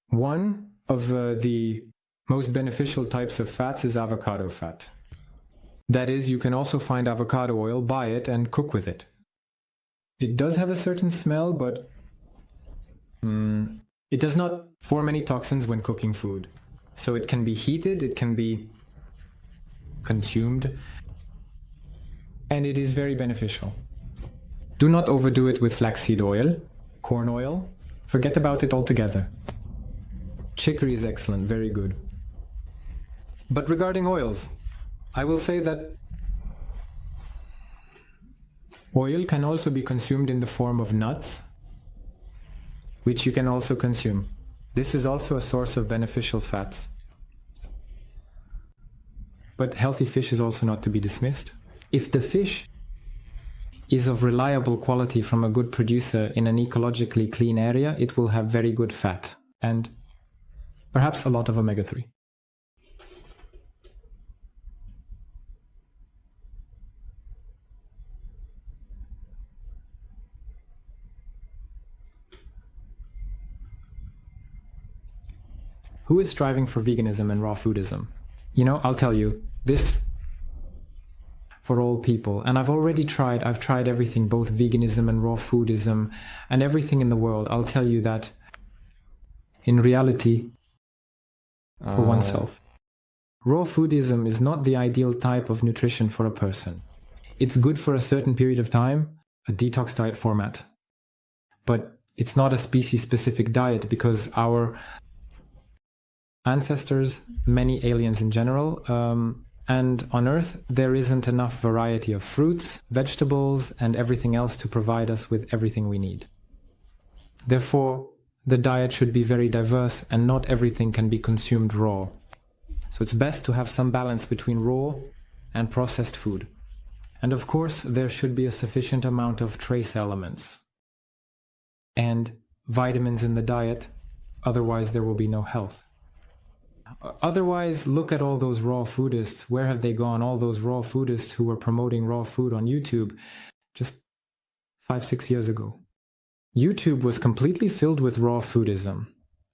One of the most beneficial types of fats is avocado fat. That is, you can also find avocado oil, buy it, and cook with it. It does have a certain smell, but it does not form any toxins when cooking food. So it can be heated, it can be consumed, and it is very beneficial. Do not overdo it with flaxseed oil, corn oil. Forget about it altogether. Chicory is excellent, very good. But regarding oils, I will say that oil can also be consumed in the form of nuts, which you can also consume. This is also a source of beneficial fats. But healthy fish is also not to be dismissed. If the fish is of reliable quality from a good producer in an ecologically clean area, it will have very good fat and perhaps a lot of omega-3. Who is striving for veganism and raw foodism? You know, I'll tell you, this for all people. And I've tried everything, both veganism and raw foodism and everything in the world. I'll tell you that in reality, for oneself, raw foodism is not the ideal type of nutrition for a person. It's good for a certain period of time, a detox diet format. But it's not a species-specific diet because our ancestors, many aliens in general, and on Earth there isn't enough variety of fruits, vegetables, and everything else to provide us with everything we need. Therefore, the diet should be very diverse and not everything can be consumed raw. So it's best to have some balance between raw and processed food. And of course, there should be a sufficient amount of trace elements and vitamins in the diet Otherwise, there will be no health. Otherwise, look at all those raw foodists. Where have they gone? All those raw foodists who were promoting raw food on YouTube just 5-6 years ago. YouTube was completely filled with raw foodism,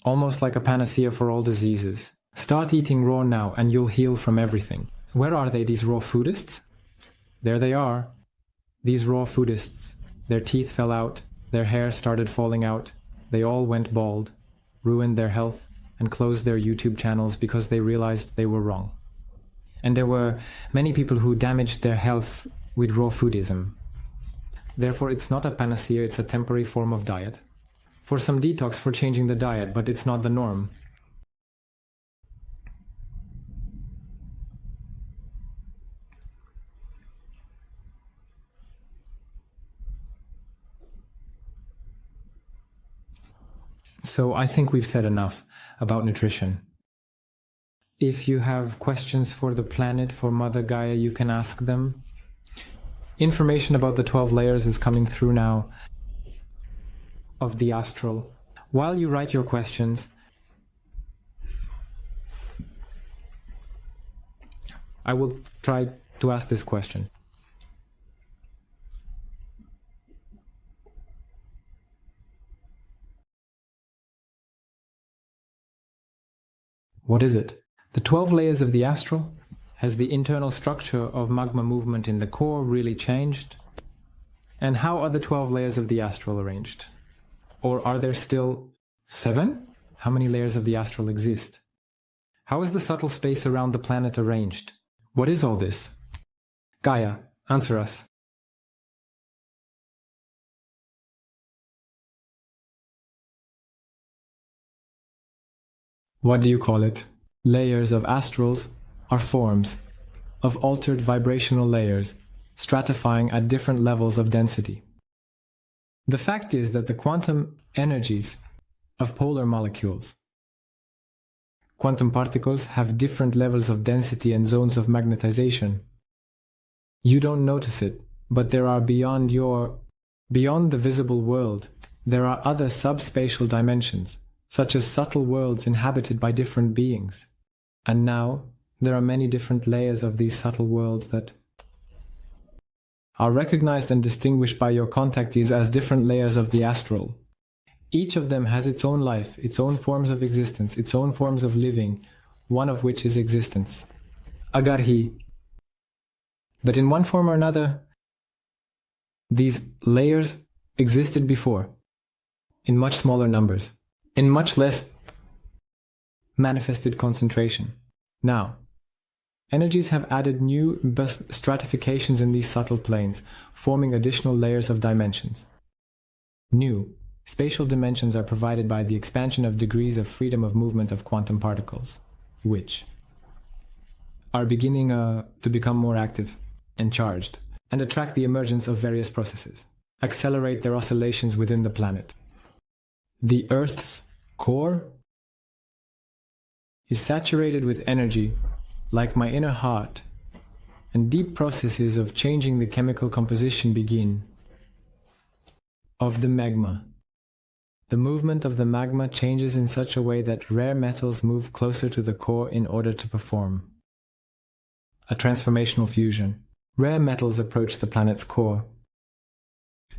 almost like a panacea for all diseases. Start eating raw now and you'll heal from everything. Where are they, these raw foodists? There they are. These raw foodists. Their teeth fell out, their hair started falling out, they all went bald, ruined their health, and closed their YouTube channels because they realized they were wrong. And there were many people who damaged their health with raw foodism. Therefore, it's not a panacea, it's a temporary form of diet. For some detox, for changing the diet, but it's not the norm. So I think we've said enough about nutrition. If you have questions for the planet, for Mother Gaia, you can ask them. Information about the 12 layers is coming through now of the astral. While you write your questions, I will try to ask this question. What is it? The 12 layers of the astral? Has the internal structure of magma movement in the core really changed? And how are the 12 layers of the astral arranged? Or are there still 7? How many layers of the astral exist? How is the subtle space around the planet arranged? What is all this? Gaia, answer us. What do you call it? Layers of astrals are forms of altered vibrational layers, stratifying at different levels of density. The fact is that the quantum energies of polar molecules, quantum particles, have different levels of density and zones of magnetization. You don't notice it, but there are beyond the visible world, there are other subspatial dimensions, such as subtle worlds inhabited by different beings. And now, there are many different layers of these subtle worlds that are recognized and distinguished by your contactees as different layers of the astral. Each of them has its own life, its own forms of existence, its own forms of living, one of which is existence. Agarhi. But in one form or another, these layers existed before, in much smaller numbers, in much less manifested concentration. Now, energies have added new stratifications in these subtle planes, forming additional layers of dimensions. New spatial dimensions are provided by the expansion of degrees of freedom of movement of quantum particles, which are beginning to become more active and charged, and attract the emergence of various processes, accelerate their oscillations within the planet. The Earth's core is saturated with energy, like my inner heart, and deep processes of changing the chemical composition begin. Of the magma. The movement of the magma changes in such a way that rare metals move closer to the core in order to perform a transformational fusion. Rare metals approach the planet's core,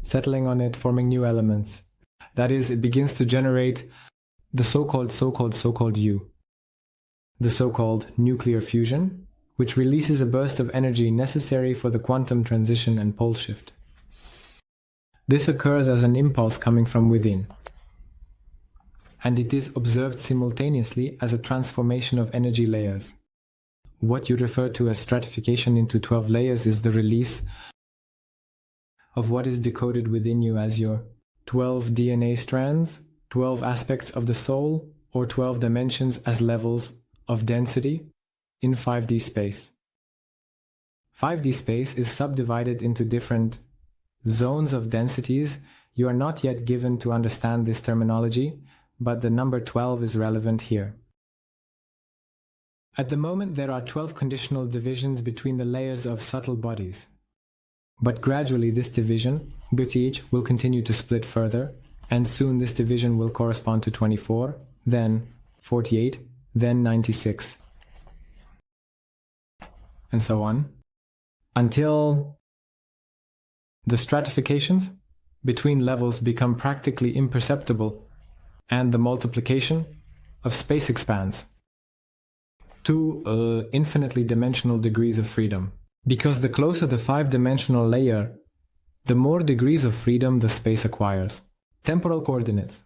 settling on it, forming new elements. That is, it begins to generate the so-called you. The so-called nuclear fusion, which releases a burst of energy necessary for the quantum transition and pole shift. This occurs as an impulse coming from within, and it is observed simultaneously as a transformation of energy layers. What you refer to as stratification into 12 layers is the release of what is decoded within you as your 12 DNA strands, 12 aspects of the soul, or 12 dimensions as levels of density in 5D space. 5D space is subdivided into different zones of densities. You are not yet given to understand this terminology, but the number 12 is relevant here. At the moment, there are 12 conditional divisions between the layers of subtle bodies. But gradually this division, each, will continue to split further, and soon this division will correspond to 24, then 48, then 96, and so on, until the stratifications between levels become practically imperceptible and the multiplication of space expands to infinitely dimensional degrees of freedom. Because the closer the 5-dimensional layer, the more degrees of freedom the space acquires. Temporal coordinates.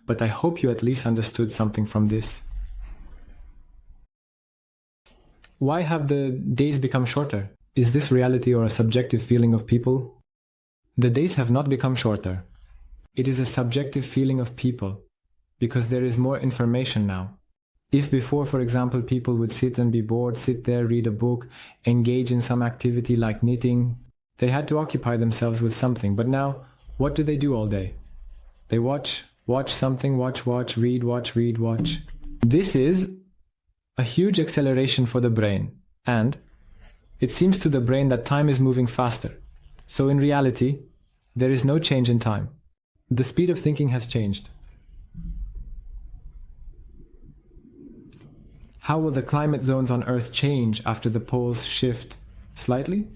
But I hope you at least understood something from this. Why have the days become shorter? Is this reality or a subjective feeling of people? The days have not become shorter. It is a subjective feeling of people, because there is more information now. If before, for example, people would sit and be bored, sit there, read a book, engage in some activity like knitting, they had to occupy themselves with something. But now, what do they do all day? They watch something, watch, read, watch. This is a huge acceleration for the brain, and it seems to the brain that time is moving faster. So in reality, there is no change in time. The speed of thinking has changed. How will the climate zones on Earth change after the poles shift slightly?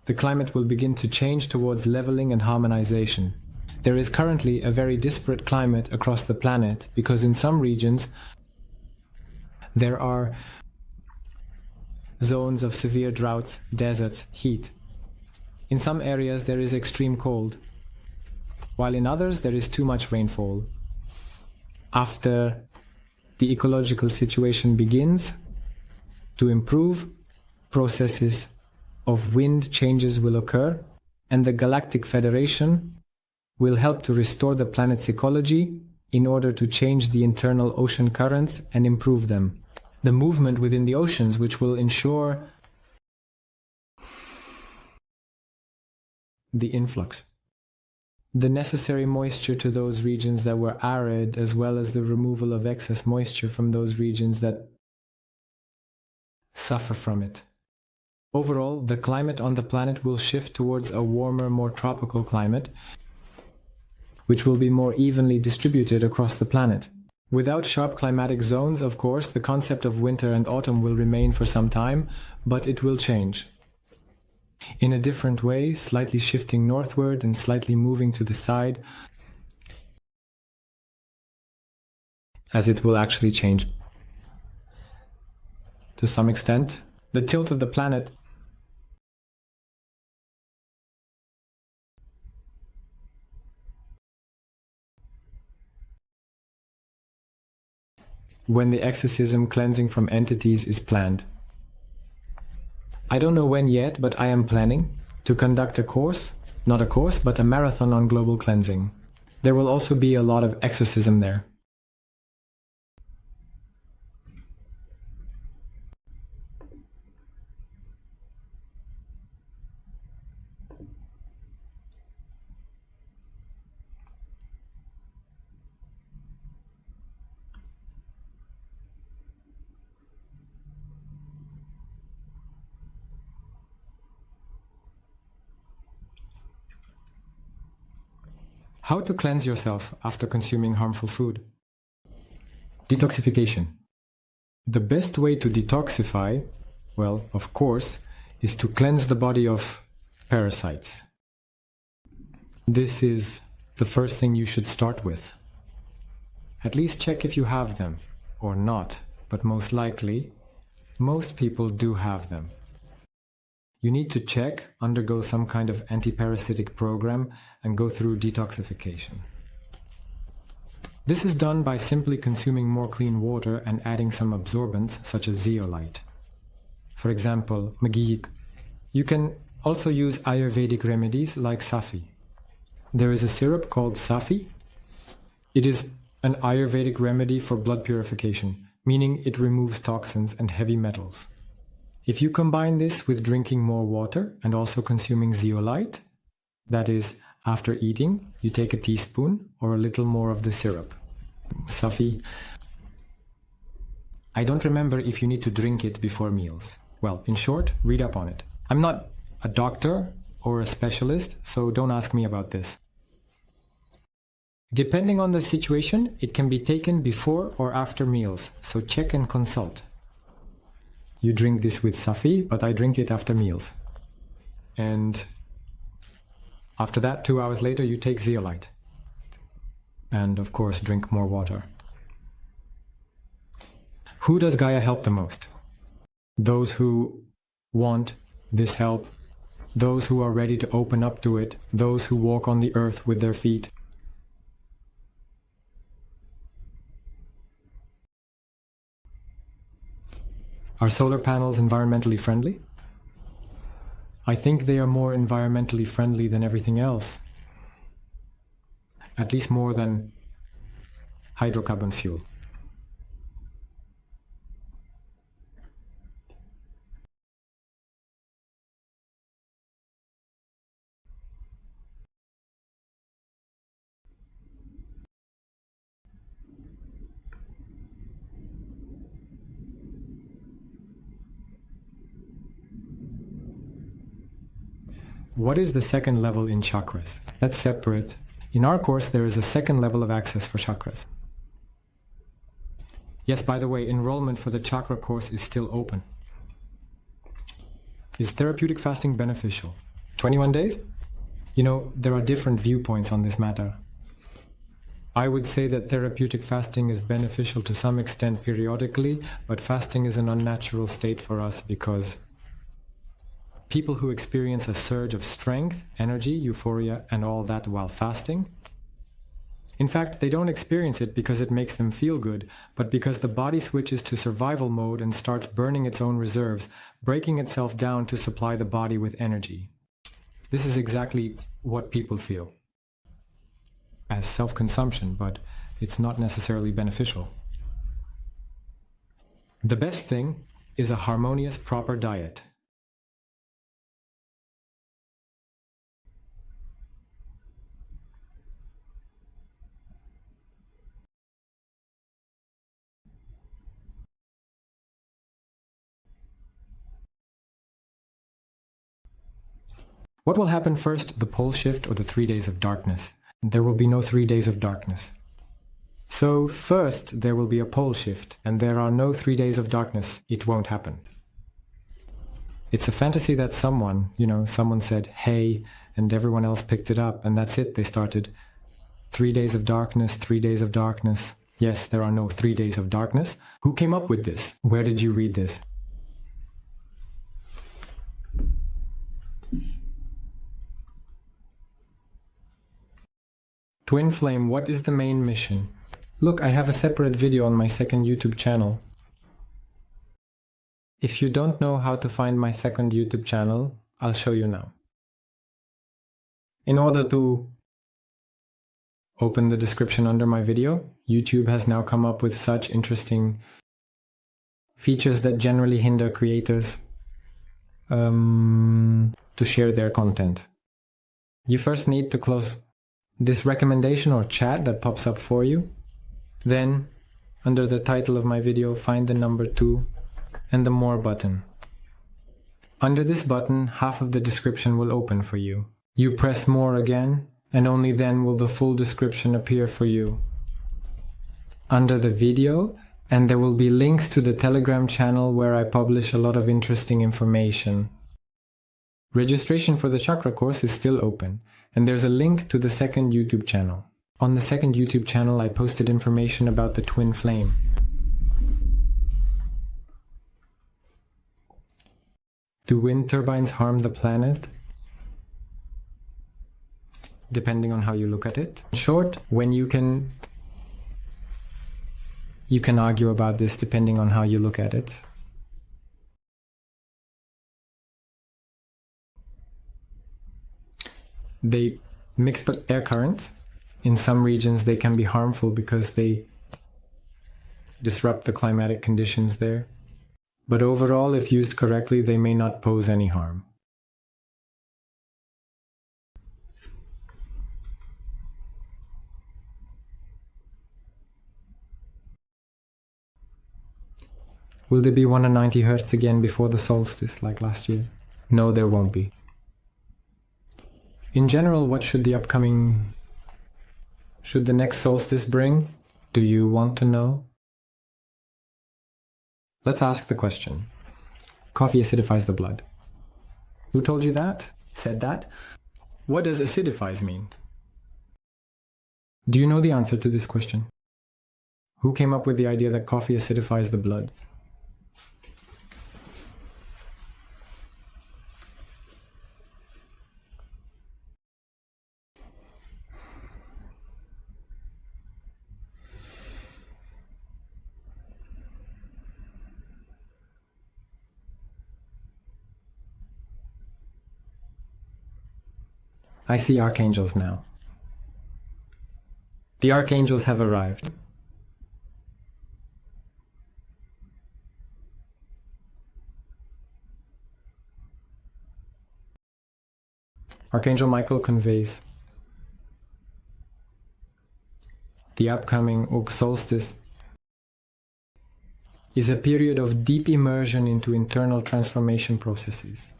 The climate will begin to change towards leveling and harmonization. There is currently a very disparate climate across the planet because in some regions there are zones of severe droughts, deserts, heat. In some areas there is extreme cold, while in others there is too much rainfall. After the ecological situation begins to improve, processes of wind changes will occur, and the Galactic Federation will help to restore the planet's ecology in order to change the internal ocean currents and improve them. The movement within the oceans, which will ensure the influx, the necessary moisture to those regions that were arid, as well as the removal of excess moisture from those regions that suffer from it. Overall, the climate on the planet will shift towards a warmer, more tropical climate, which will be more evenly distributed across the planet. Without sharp climatic zones, of course, the concept of winter and autumn will remain for some time, but it will change. In a different way, slightly shifting northward and slightly moving to the side, as it will actually change. To some extent, the tilt of the planet when the exorcism cleansing from entities is planned. I don't know when yet, but I am planning to conduct a course, not a course, but a marathon on global cleansing. There will also be a lot of exorcism there. How to cleanse yourself after consuming harmful food? Detoxification. The best way to detoxify, well, of course, is to cleanse the body of parasites. This is the first thing you should start with. At least check if you have them, or not, but most likely, most people do have them. You need to check, undergo some kind of anti-parasitic program, and go through detoxification. This is done by simply consuming more clean water and adding some absorbents such as zeolite. For example, magiyik. You can also use Ayurvedic remedies like safi. There is a syrup called safi. It is an Ayurvedic remedy for blood purification, meaning it removes toxins and heavy metals. If you combine this with drinking more water and also consuming zeolite, that is, after eating, you take a teaspoon or a little more of the syrup. Safi. I don't remember if you need to drink it before meals. Well, in short, read up on it. I'm not a doctor or a specialist, so don't ask me about this. Depending on the situation, it can be taken before or after meals, so check and consult. You drink this with Safi, but I drink it after meals. And after that, 2 hours later, you take zeolite. And of course, drink more water. Who does Gaia help the most? Those who want this help, those who are ready to open up to it, those who walk on the earth with their feet. Are solar panels environmentally friendly? I think they are more environmentally friendly than everything else. At least more than hydrocarbon fuel. What is the second level in chakras? That's separate. In our course, there is a second level of access for chakras. Yes, by the way, enrollment for the chakra course is still open. Is therapeutic fasting beneficial? 21 days? You know, there are different viewpoints on this matter. I would say that therapeutic fasting is beneficial to some extent periodically, but fasting is an unnatural state for us because people who experience a surge of strength, energy, euphoria, and all that while fasting, in fact, they don't experience it because it makes them feel good, but because the body switches to survival mode and starts burning its own reserves, breaking itself down to supply the body with energy. This is exactly what people feel as self-consumption, but it's not necessarily beneficial. The best thing is a harmonious, proper diet. What will happen first, the pole shift or the 3 days of darkness? There will be no 3 days of darkness. So first there will be a pole shift, and there are no 3 days of darkness. It won't happen. It's a fantasy that someone said, hey, and everyone else picked it up, and that's it. They started 3 days of darkness, 3 days of darkness. Yes, there are no 3 days of darkness. Who came up with this? Where did you read this? Twin Flame, what is the main mission? Look, I have a separate video on my second YouTube channel. If you don't know how to find my second YouTube channel, I'll show you now. In order to open the description under my video, YouTube has now come up with such interesting features that generally hinder creators to share their content. You first need to close this recommendation or chat that pops up for you. Then, under the title of my video, find the number 2 and the More button. Under this button, half of the description will open for you. You press More again, and only then will the full description appear for you. Under the video, and there will be links to the Telegram channel where I publish a lot of interesting information. Registration for the chakra course is still open, and there's a link to the second YouTube channel. On the second YouTube channel, I posted information about the twin flame. Do wind turbines harm the planet? Depending on how you look at it. In short, when you can argue about this depending on how you look at it. They mix air currents. In some regions they can be harmful because they disrupt the climatic conditions there. But overall, if used correctly, they may not pose any harm. Will there be 190 Hertz again before the solstice like last year? No, there won't be. In general, what should the next solstice bring? Do you want to know? Let's ask the question. Coffee acidifies the blood. Who told you that? Said that? What does acidifies mean? Do you know the answer to this question? Who came up with the idea that coffee acidifies the blood? I see archangels now. The archangels have arrived. Archangel Michael conveys the upcoming solstice is a period of deep immersion into internal transformation processes.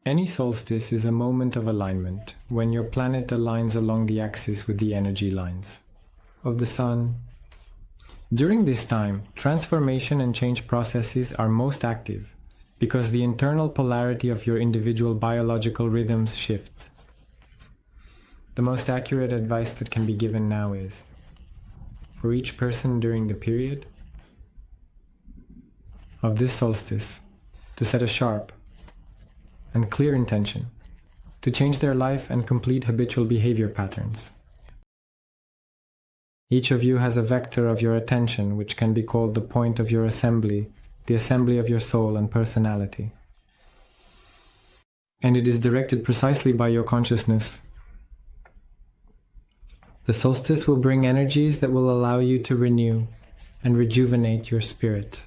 Any solstice is a moment of alignment, when your planet aligns along the axis with the energy lines of the Sun. During this time, transformation and change processes are most active, because the internal polarity of your individual biological rhythms shifts. The most accurate advice that can be given now is, for each person during the period of this solstice, to set a sharp and clear intention to change their life and complete habitual behavior patterns. Each of you has a vector of your attention, which can be called the point of your assembly, the assembly of your soul and personality. And it is directed precisely by your consciousness. The solstice will bring energies that will allow you to renew and rejuvenate your spirit,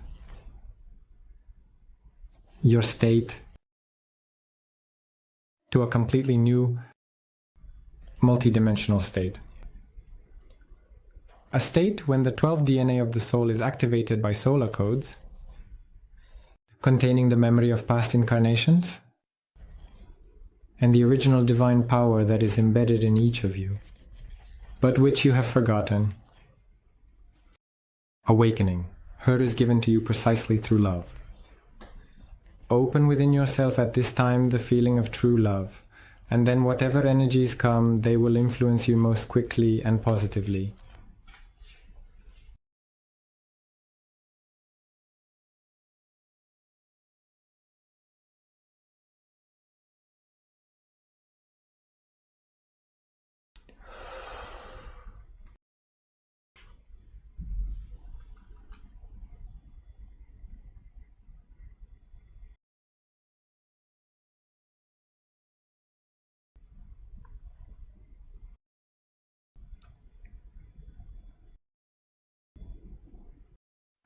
your state, to a completely new, multidimensional state. A state when the 12 DNA of the soul is activated by solar codes, containing the memory of past incarnations, and the original divine power that is embedded in each of you, but which you have forgotten. Awakening. Her is given to you precisely through love. Open within yourself at this time the feeling of true love, and then whatever energies come, they will influence you most quickly and positively.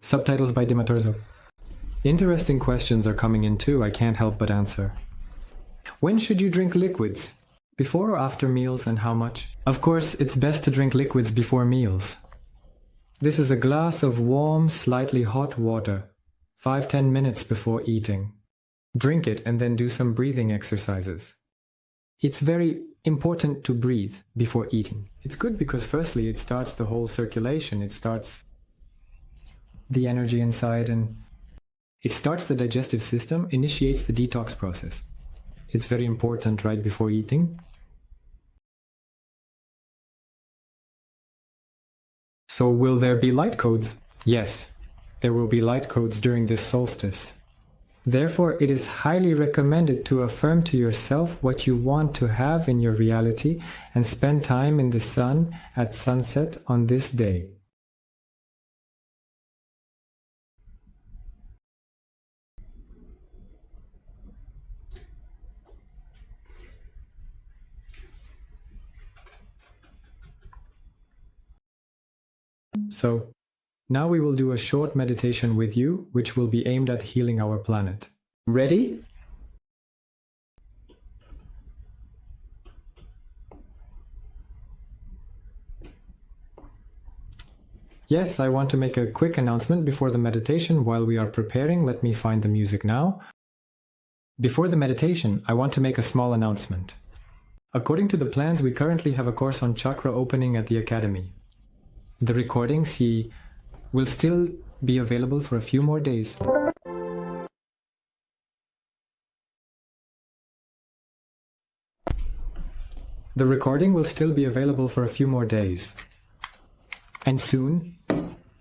Subtitles by Dimatorzo. Interesting questions are coming in too, I can't help but answer. When should you drink liquids? Before or after meals, and how much? Of course, it's best to drink liquids before meals. This is a glass of warm, slightly hot water, 5-10 minutes before eating. Drink it and then do some breathing exercises. It's very important to breathe before eating. It's good because firstly it starts the whole circulation, it starts the energy inside, and it starts the digestive system, initiates the detox process. It's very important right before eating. So will there be light codes? Yes, there will be light codes during this solstice. Therefore, it is highly recommended to affirm to yourself what you want to have in your reality and spend time in the sun at sunset on this day. So, now we will do a short meditation with you, which will be aimed at healing our planet. Ready? Yes, I want to make a quick announcement before the meditation while we are preparing. Let me find the music now. Before the meditation, I want to make a small announcement. According to the plans, we currently have a course on chakra opening at the Academy. The recording, will still be available for a few more days. The recording will still be available for a few more days. And soon,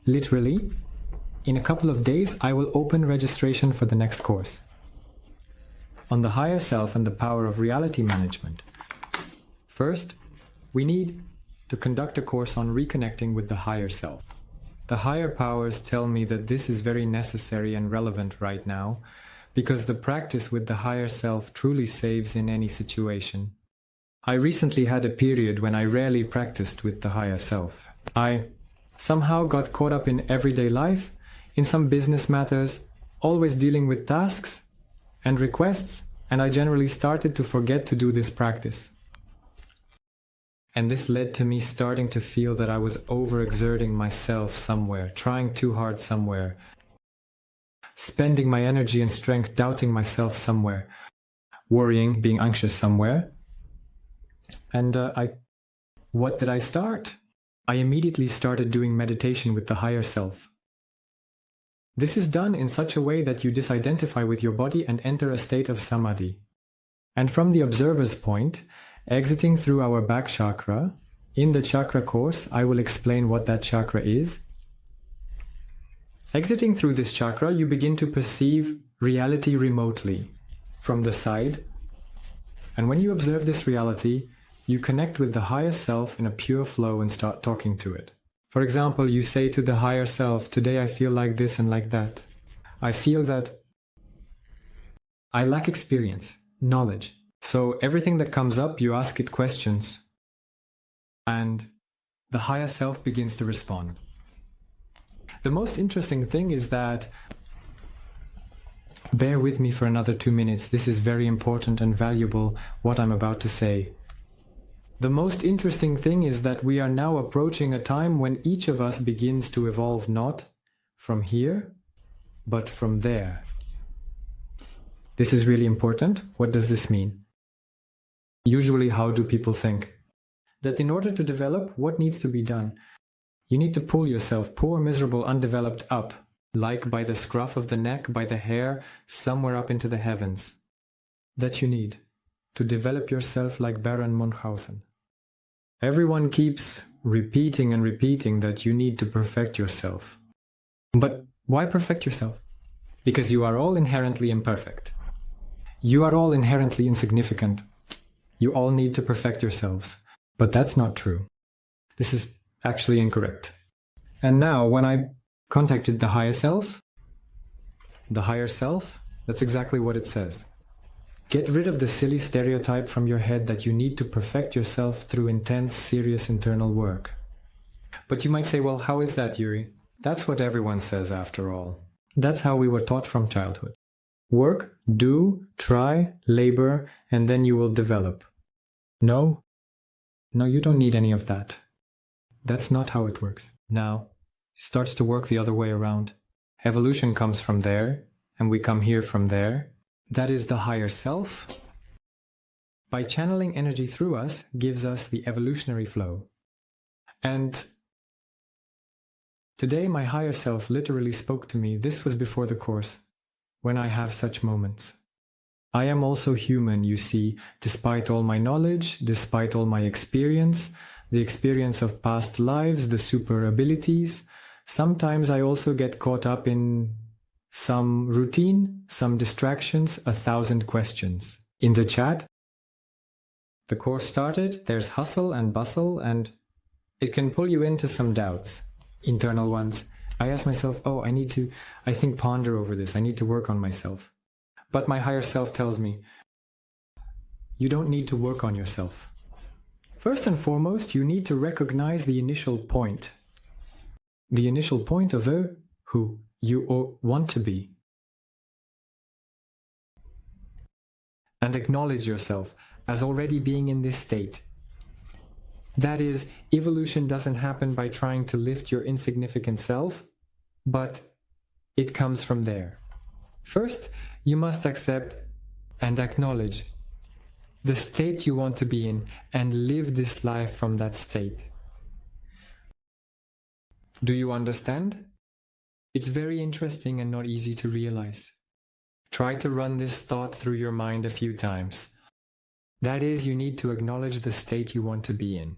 literally, in a couple of days, I will open registration for the next course on the higher self and the power of reality management. First, we need to conduct a course on reconnecting with the higher self. The higher powers tell me that this is very necessary and relevant right now, because the practice with the higher self truly saves in any situation. I recently had a period when I rarely practiced with the higher self. I somehow got caught up in everyday life, in some business matters, always dealing with tasks and requests, and I generally started to forget to do this practice. And this led to me starting to feel that I was overexerting myself somewhere, trying too hard somewhere, spending my energy and strength doubting myself somewhere, worrying, being anxious somewhere. And what did I start? I immediately started doing meditation with the higher self. This is done in such a way that you disidentify with your body and enter a state of samadhi. And from the observer's point, exiting through our back chakra, in the chakra course, I will explain what that chakra is. Exiting through this chakra, you begin to perceive reality remotely, from the side. And when you observe this reality, you connect with the higher self in a pure flow and start talking to it. For example, you say to the higher self, today I feel like this and like that. I feel that I lack experience, knowledge. So everything that comes up, you ask it questions. And the higher self begins to respond. The most interesting thing is that, bear with me for another 2 minutes, this is very important and valuable, what I'm about to say. The most interesting thing is that we are now approaching a time when each of us begins to evolve not from here, but from there. This is really important. What does this mean? Usually, how do people think? That in order to develop, what needs to be done? You need to pull yourself, poor, miserable, undeveloped, up, like by the scruff of the neck, by the hair, somewhere up into the heavens. That you need to develop yourself like Baron Munchausen. Everyone keeps repeating and repeating that you need to perfect yourself. But why perfect yourself? Because you are all inherently imperfect. You are all inherently insignificant. You all need to perfect yourselves. But that's not true. This is actually incorrect. And now, when I contacted the higher self, that's exactly what it says. Get rid of the silly stereotype from your head that you need to perfect yourself through intense, serious internal work. But you might say, well, how is that, Yuri? That's what everyone says after all. That's how we were taught from childhood. Work, do, try, labor, and then you will develop. No, you don't need any of that. That's not how it works. Now, it starts to work the other way around. Evolution comes from there, and we come here from there. That is the higher self. By channeling energy through us, gives us the evolutionary flow. And today my higher self literally spoke to me. This was before the course, when I have such moments. I am also human, you see, despite all my knowledge, despite all my experience, the experience of past lives, the super abilities. Sometimes I also get caught up in some routine, some distractions, 1,000 questions. In the chat, the course started, there's hustle and bustle, and it can pull you into some doubts, internal ones. I ask myself, I think ponder over this, I need to work on myself. But my higher self tells me, you don't need to work on yourself. First and foremost, you need to recognize the initial point. The initial point of who you want to be. And acknowledge yourself as already being in this state. That is, evolution doesn't happen by trying to lift your insignificant self, but it comes from there. First, you must accept and acknowledge the state you want to be in and live this life from that state. Do you understand? It's very interesting and not easy to realize. Try to run this thought through your mind a few times. That is, you need to acknowledge the state you want to be in.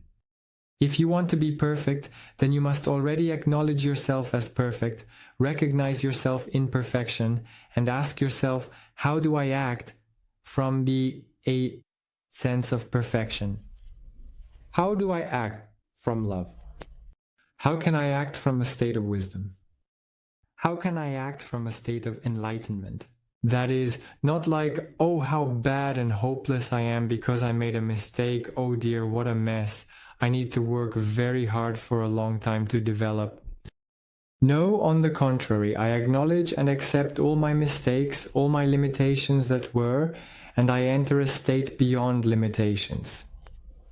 If you want to be perfect, then you must already acknowledge yourself as perfect, recognize yourself in perfection, and ask yourself, how do I act from a sense of perfection? How do I act from love? How can I act from a state of wisdom? How can I act from a state of enlightenment? That is, not like, oh, how bad and hopeless I am because I made a mistake, oh dear, what a mess. I need to work very hard for a long time to develop. No, on the contrary, I acknowledge and accept all my mistakes, all my limitations that were, and I enter a state beyond limitations.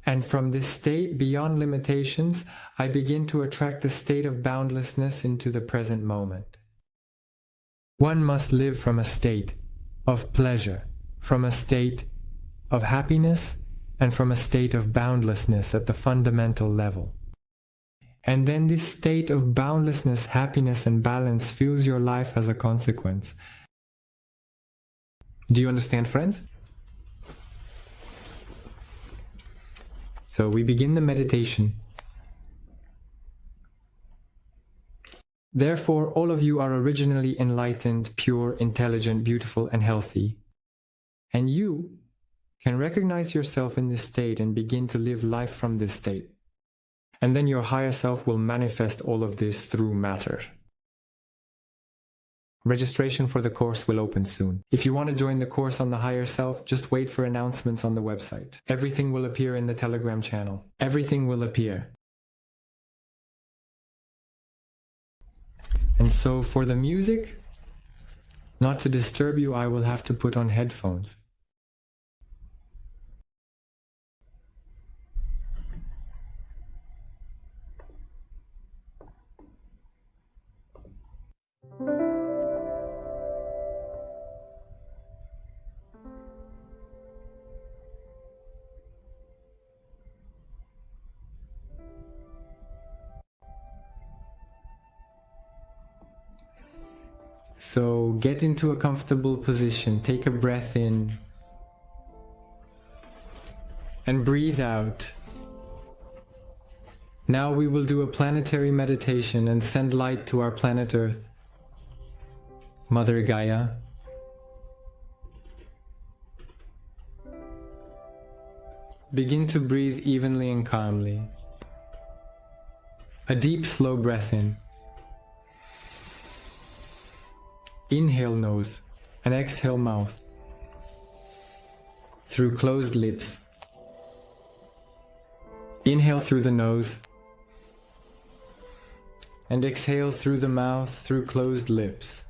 And from this state beyond limitations, I begin to attract the state of boundlessness into the present moment. One must live from a state of pleasure, from a state of happiness, and from a state of boundlessness at the fundamental level. And then this state of boundlessness, happiness, and balance fills your life as a consequence. Do you understand, friends? So we begin the meditation. Therefore, all of you are originally enlightened, pure, intelligent, beautiful, and healthy. And you can recognize yourself in this state and begin to live life from this state. And then your higher self will manifest all of this through matter. Registration for the course will open soon. If you want to join the course on the higher self, just wait for announcements on the website. Everything will appear in the Telegram channel. Everything will appear. And so for the music, not to disturb you, I will have to put on headphones. So get into a comfortable position, take a breath in, and breathe out. Now we will do a planetary meditation and send light to our planet Earth, Mother Gaia. Begin to breathe evenly and calmly. A deep, slow breath in. Inhale nose and exhale mouth through closed lips. Inhale through the nose and exhale through the mouth through closed lips.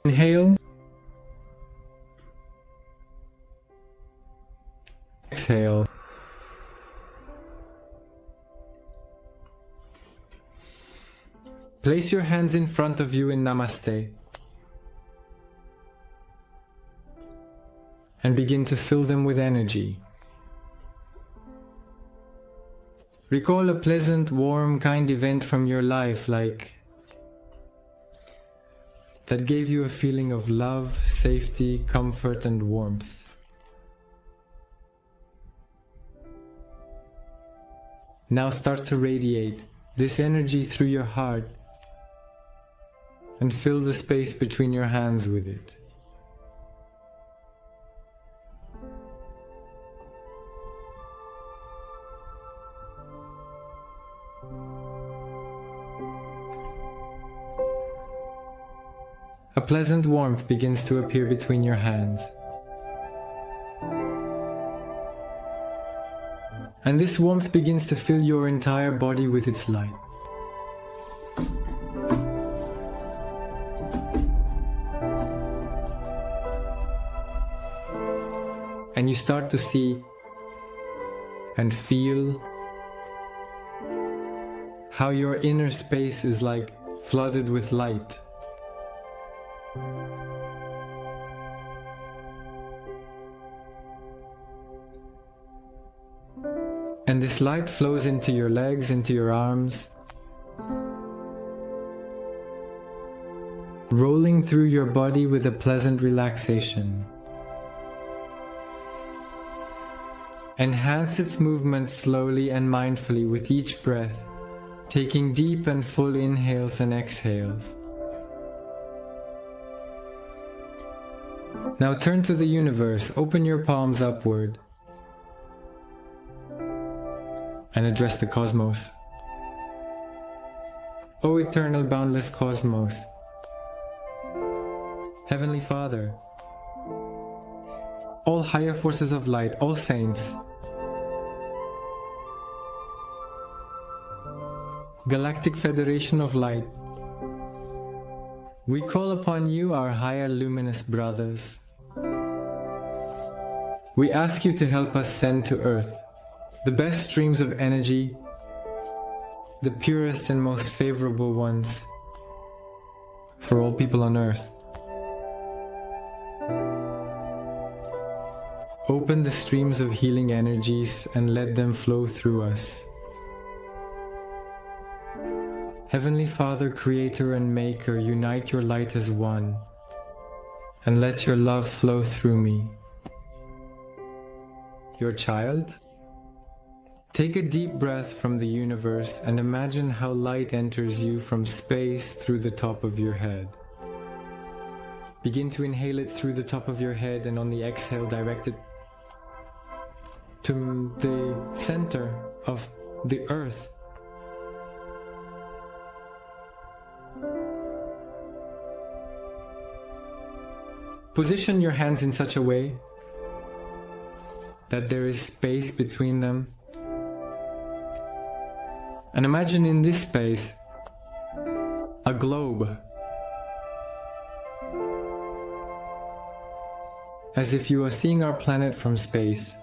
Inhale. Exhale. Place your hands in front of you in Namaste and begin to fill them with energy. Recall a pleasant, warm, kind event from your life, like that gave you a feeling of love, safety, comfort, and warmth. Now start to radiate this energy through your heart and fill the space between your hands with it. A pleasant warmth begins to appear between your hands. And this warmth begins to fill your entire body with its light. and you start to see and feel how your inner space is like flooded with light. And this light flows into your legs, into your arms, rolling through your body with a pleasant relaxation. Enhance its movement slowly and mindfully with each breath, taking deep and full inhales and exhales. Now turn to the universe, open your palms upward, and address the cosmos. O eternal boundless cosmos, Heavenly Father, all higher forces of light, all saints, Galactic Federation of Light, we call upon you, our higher luminous brothers. We ask you to help us send to Earth the best streams of energy, the purest and most favorable ones for all people on Earth. Open the streams of healing energies and let them flow through us. Heavenly Father, Creator and Maker, unite your light as one, and let your love flow through me. Your child? Take a deep breath from the universe and imagine how light enters you from space through the top of your head. Begin to inhale it through the top of your head, and on the exhale direct it to the center of the earth. Position your hands in such a way that there is space between them. And imagine in this space a globe, as if you are seeing our planet from space.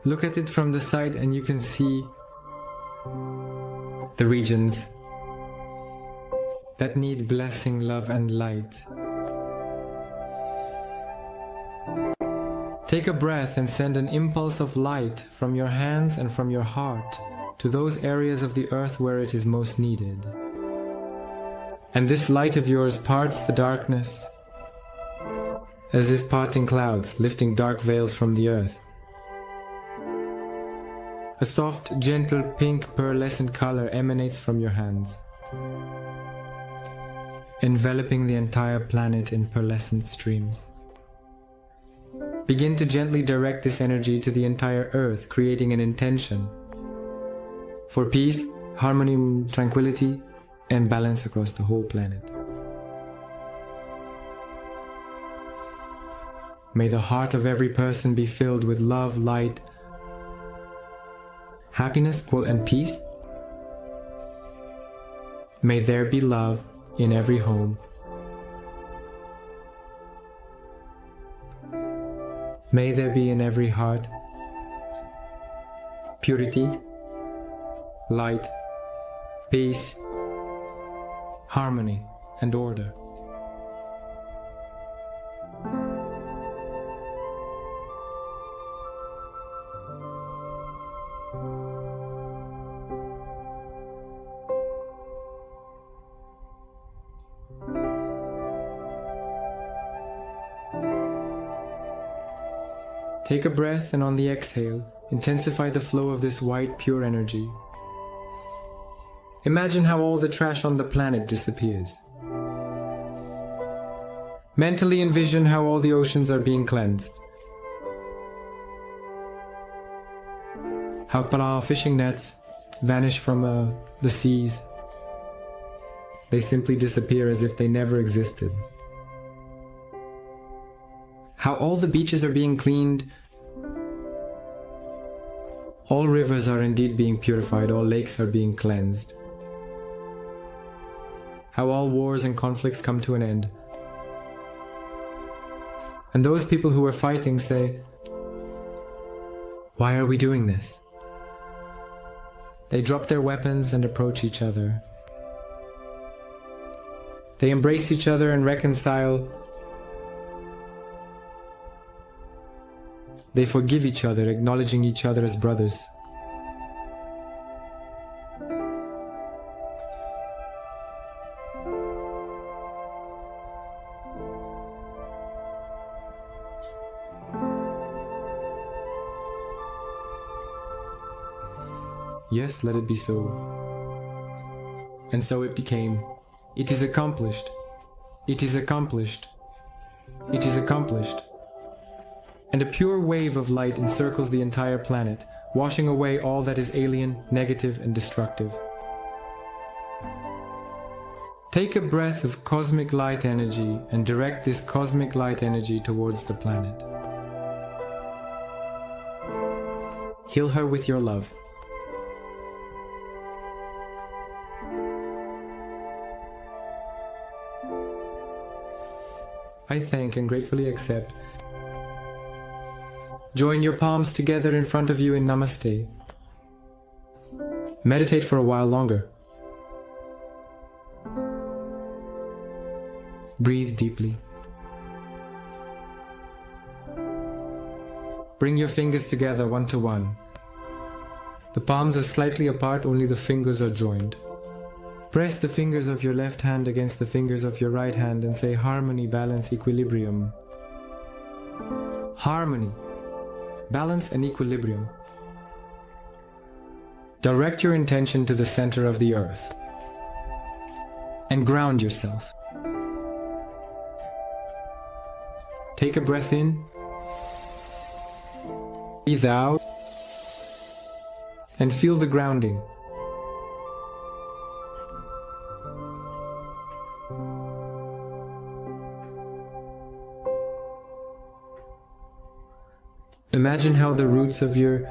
Look at it from the side and you can see the regions that need blessing, love and light. Take a breath and send an impulse of light from your hands and from your heart to those areas of the earth where it is most needed. And this light of yours parts the darkness, as if parting clouds, lifting dark veils from the earth. A soft, gentle, pink, pearlescent color emanates from your hands, enveloping the entire planet in pearlescent streams. Begin to gently direct this energy to the entire earth, creating an intention for peace, harmony, tranquility, and balance across the whole planet. May the heart of every person be filled with love, light, happiness, and peace. May there be love in every home. May there be in every heart purity, light, peace, harmony, and order. Take a breath, and on the exhale, intensify the flow of this white, pure energy. Imagine how all the trash on the planet disappears. Mentally envision how all the oceans are being cleansed. How para fishing nets vanish from the seas. They simply disappear as if they never existed. How all the beaches are being cleaned, all rivers are indeed being purified, all lakes are being cleansed. How all wars and conflicts come to an end, And those people who were fighting say, "Why are we doing this?" They drop their weapons and approach each other. They embrace each other and reconcile. They forgive each other, acknowledging each other as brothers. Yes, let it be so. And so it became. It is accomplished. It is accomplished. It is accomplished. And a pure wave of light encircles the entire planet, washing away all that is alien, negative, and destructive. Take a breath of cosmic light energy and direct this cosmic light energy towards the planet. Heal her with your love. I thank and gratefully accept. Join your palms together in front of you in Namaste. Meditate for a while longer. Breathe deeply. Bring your fingers together one to one. The palms are slightly apart, only the fingers are joined. Press the fingers of your left hand against the fingers of your right hand and say harmony, balance, equilibrium. Harmony, balance and equilibrium. Direct your intention to the center of the earth and ground yourself. Take a breath in, breathe out, and feel the grounding. Imagine how the roots of your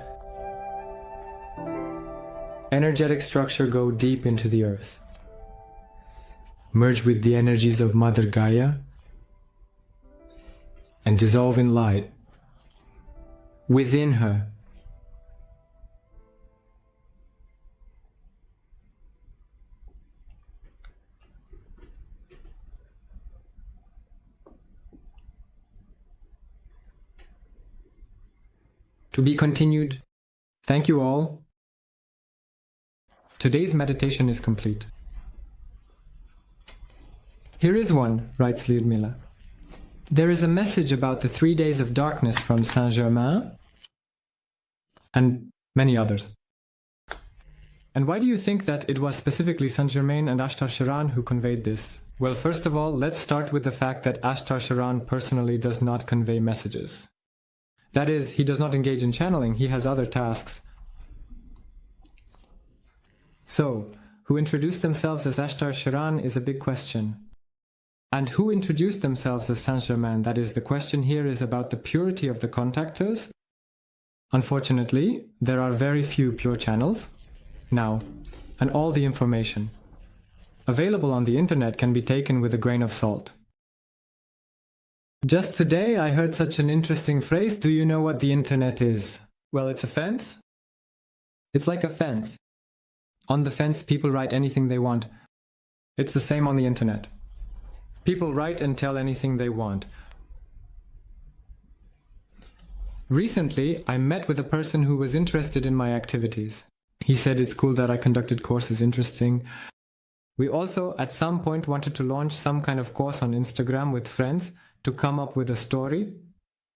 energetic structure go deep into the earth. Merge with the energies of Mother Gaia and dissolve in light within her. To be continued. Thank you all. Today's meditation is complete. Here is one, writes Lyudmila. There is a message about the 3 days of darkness from Saint-Germain and many others. And why do you think that it was specifically Saint-Germain and Ashtar Sharan who conveyed this? Well, first of all, let's start with the fact that Ashtar Sharan personally does not convey messages. That is, he does not engage in channeling, he has other tasks. So, who introduced themselves as Ashtar Sharan is a big question. And who introduced themselves as Saint-Germain? That is, the question here is about the purity of the contactors. Unfortunately, there are very few pure channels now, and all the information available on the internet can be taken with a grain of salt. Just today I heard such an interesting phrase. Do you know what the internet is? Well, it's a fence. It's like a fence. On the fence, people write anything they want. It's the same on the internet. People write and tell anything they want. Recently, I met with a person who was interested in my activities. He said it's cool that I conducted courses, interesting. We also, at some point, wanted to launch some kind of course on Instagram with friends to come up with a story,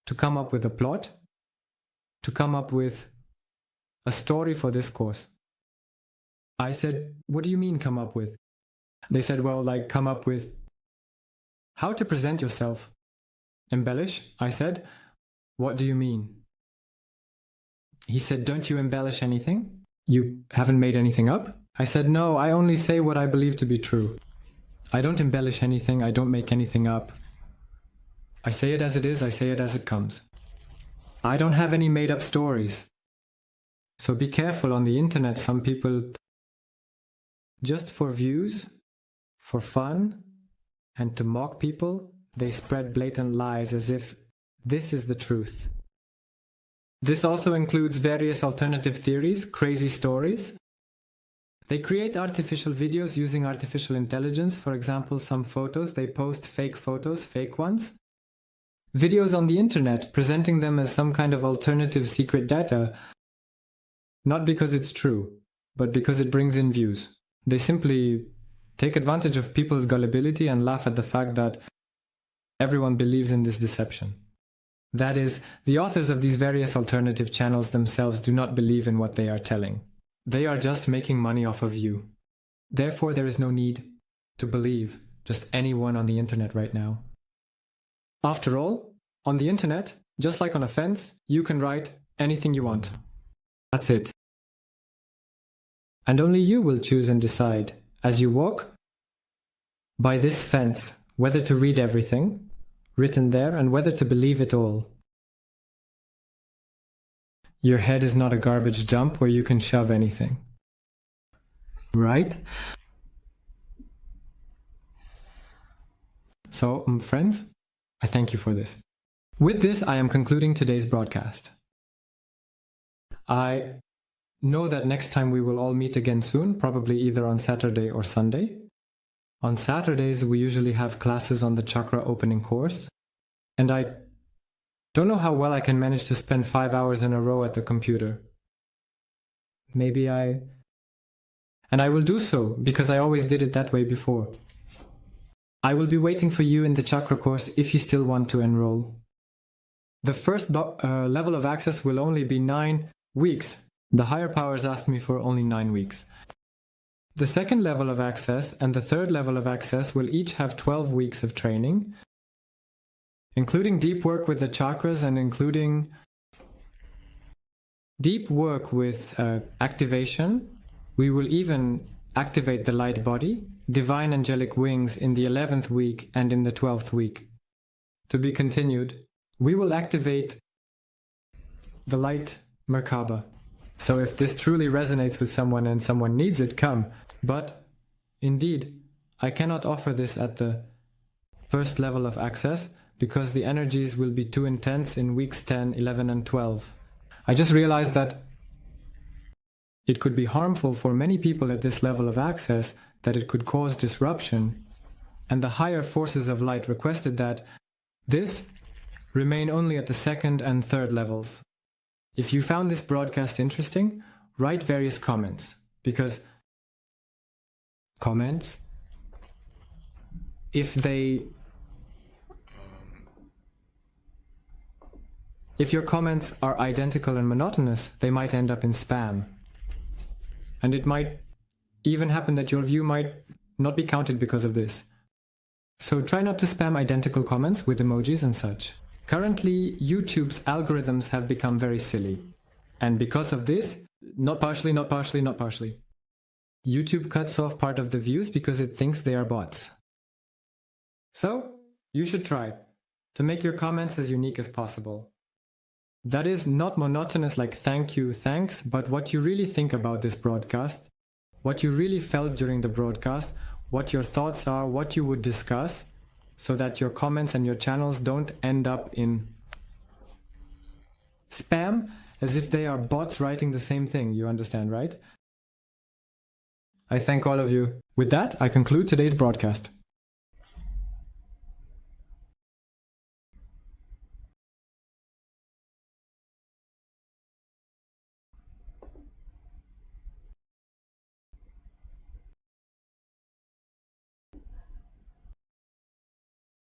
to come up with a plot, to come up with a story for this course. I said, what do you mean come up with? They said, well, like come up with how to present yourself. Embellish? I said, what do you mean? He said, don't you embellish anything? You haven't made anything up? I said, no, I only say what I believe to be true. I don't embellish anything, I don't make anything up. I say it as it is, I say it as it comes. I don't have any made-up stories. So be careful on the internet, some people, just for views, for fun, and to mock people, they spread blatant lies as if This is the truth. This also includes various alternative theories, crazy stories. They create artificial videos using artificial intelligence. For example, some photos, they post fake photos, fake ones. Videos on the internet, presenting them as some kind of alternative secret data, not because it's true, but because it brings in views. They simply take advantage of people's gullibility and laugh at the fact that everyone believes in this deception. That is, the authors of these various alternative channels themselves do not believe in what they are telling. They are just making money off of you. Therefore, there is no need to believe just anyone on the internet right now. After all, on the internet, just like on a fence, you can write anything you want. That's it. And only you will choose and decide, as you walk by this fence, whether to read everything written there and whether to believe it all. Your head is not a garbage dump where you can shove anything. Right? So, friends, I thank you for this. With this, I am concluding today's broadcast. I know that next time we will all meet again soon, probably either on Saturday or Sunday. On Saturdays, we usually have classes on the chakra opening course, and I don't know how well I can manage to spend 5 hours in a row at the computer. And I will do so, because I always did it that way before. I will be waiting for you in the chakra course if you still want to enroll. The first level of access will only be 9 weeks. The higher powers asked me for only 9 weeks. The second level of access and the third level of access will each have 12 weeks of training, including deep work with the chakras and including deep work with activation. We will even activate the light body, divine angelic wings in the 11th week and in the 12th week. To be continued, we will activate the light Merkaba. So if this truly resonates with someone and someone needs it, come. But indeed, I cannot offer this at the first level of access because the energies will be too intense in weeks 10, 11 and 12. I just realized that it could be harmful for many people at this level of access, that it could cause disruption, and the higher forces of light requested that this remain only at the second and third levels. If you found this broadcast interesting, write various comments, because comments, if your comments are identical and monotonous, they might end up in spam. And it might even happen that your view might not be counted because of this. So try not to spam identical comments with emojis and such. Currently, YouTube's algorithms have become very silly. And because of this, not partially, YouTube cuts off part of the views because it thinks they are bots. So, you should try to make your comments as unique as possible. That is not monotonous like thank you, thanks, but what you really think about this broadcast, what you really felt during the broadcast, what your thoughts are, what you would discuss, so that your comments and your channels don't end up in spam, as if they are bots writing the same thing. You understand, right? I thank all of you. With that, I conclude today's broadcast.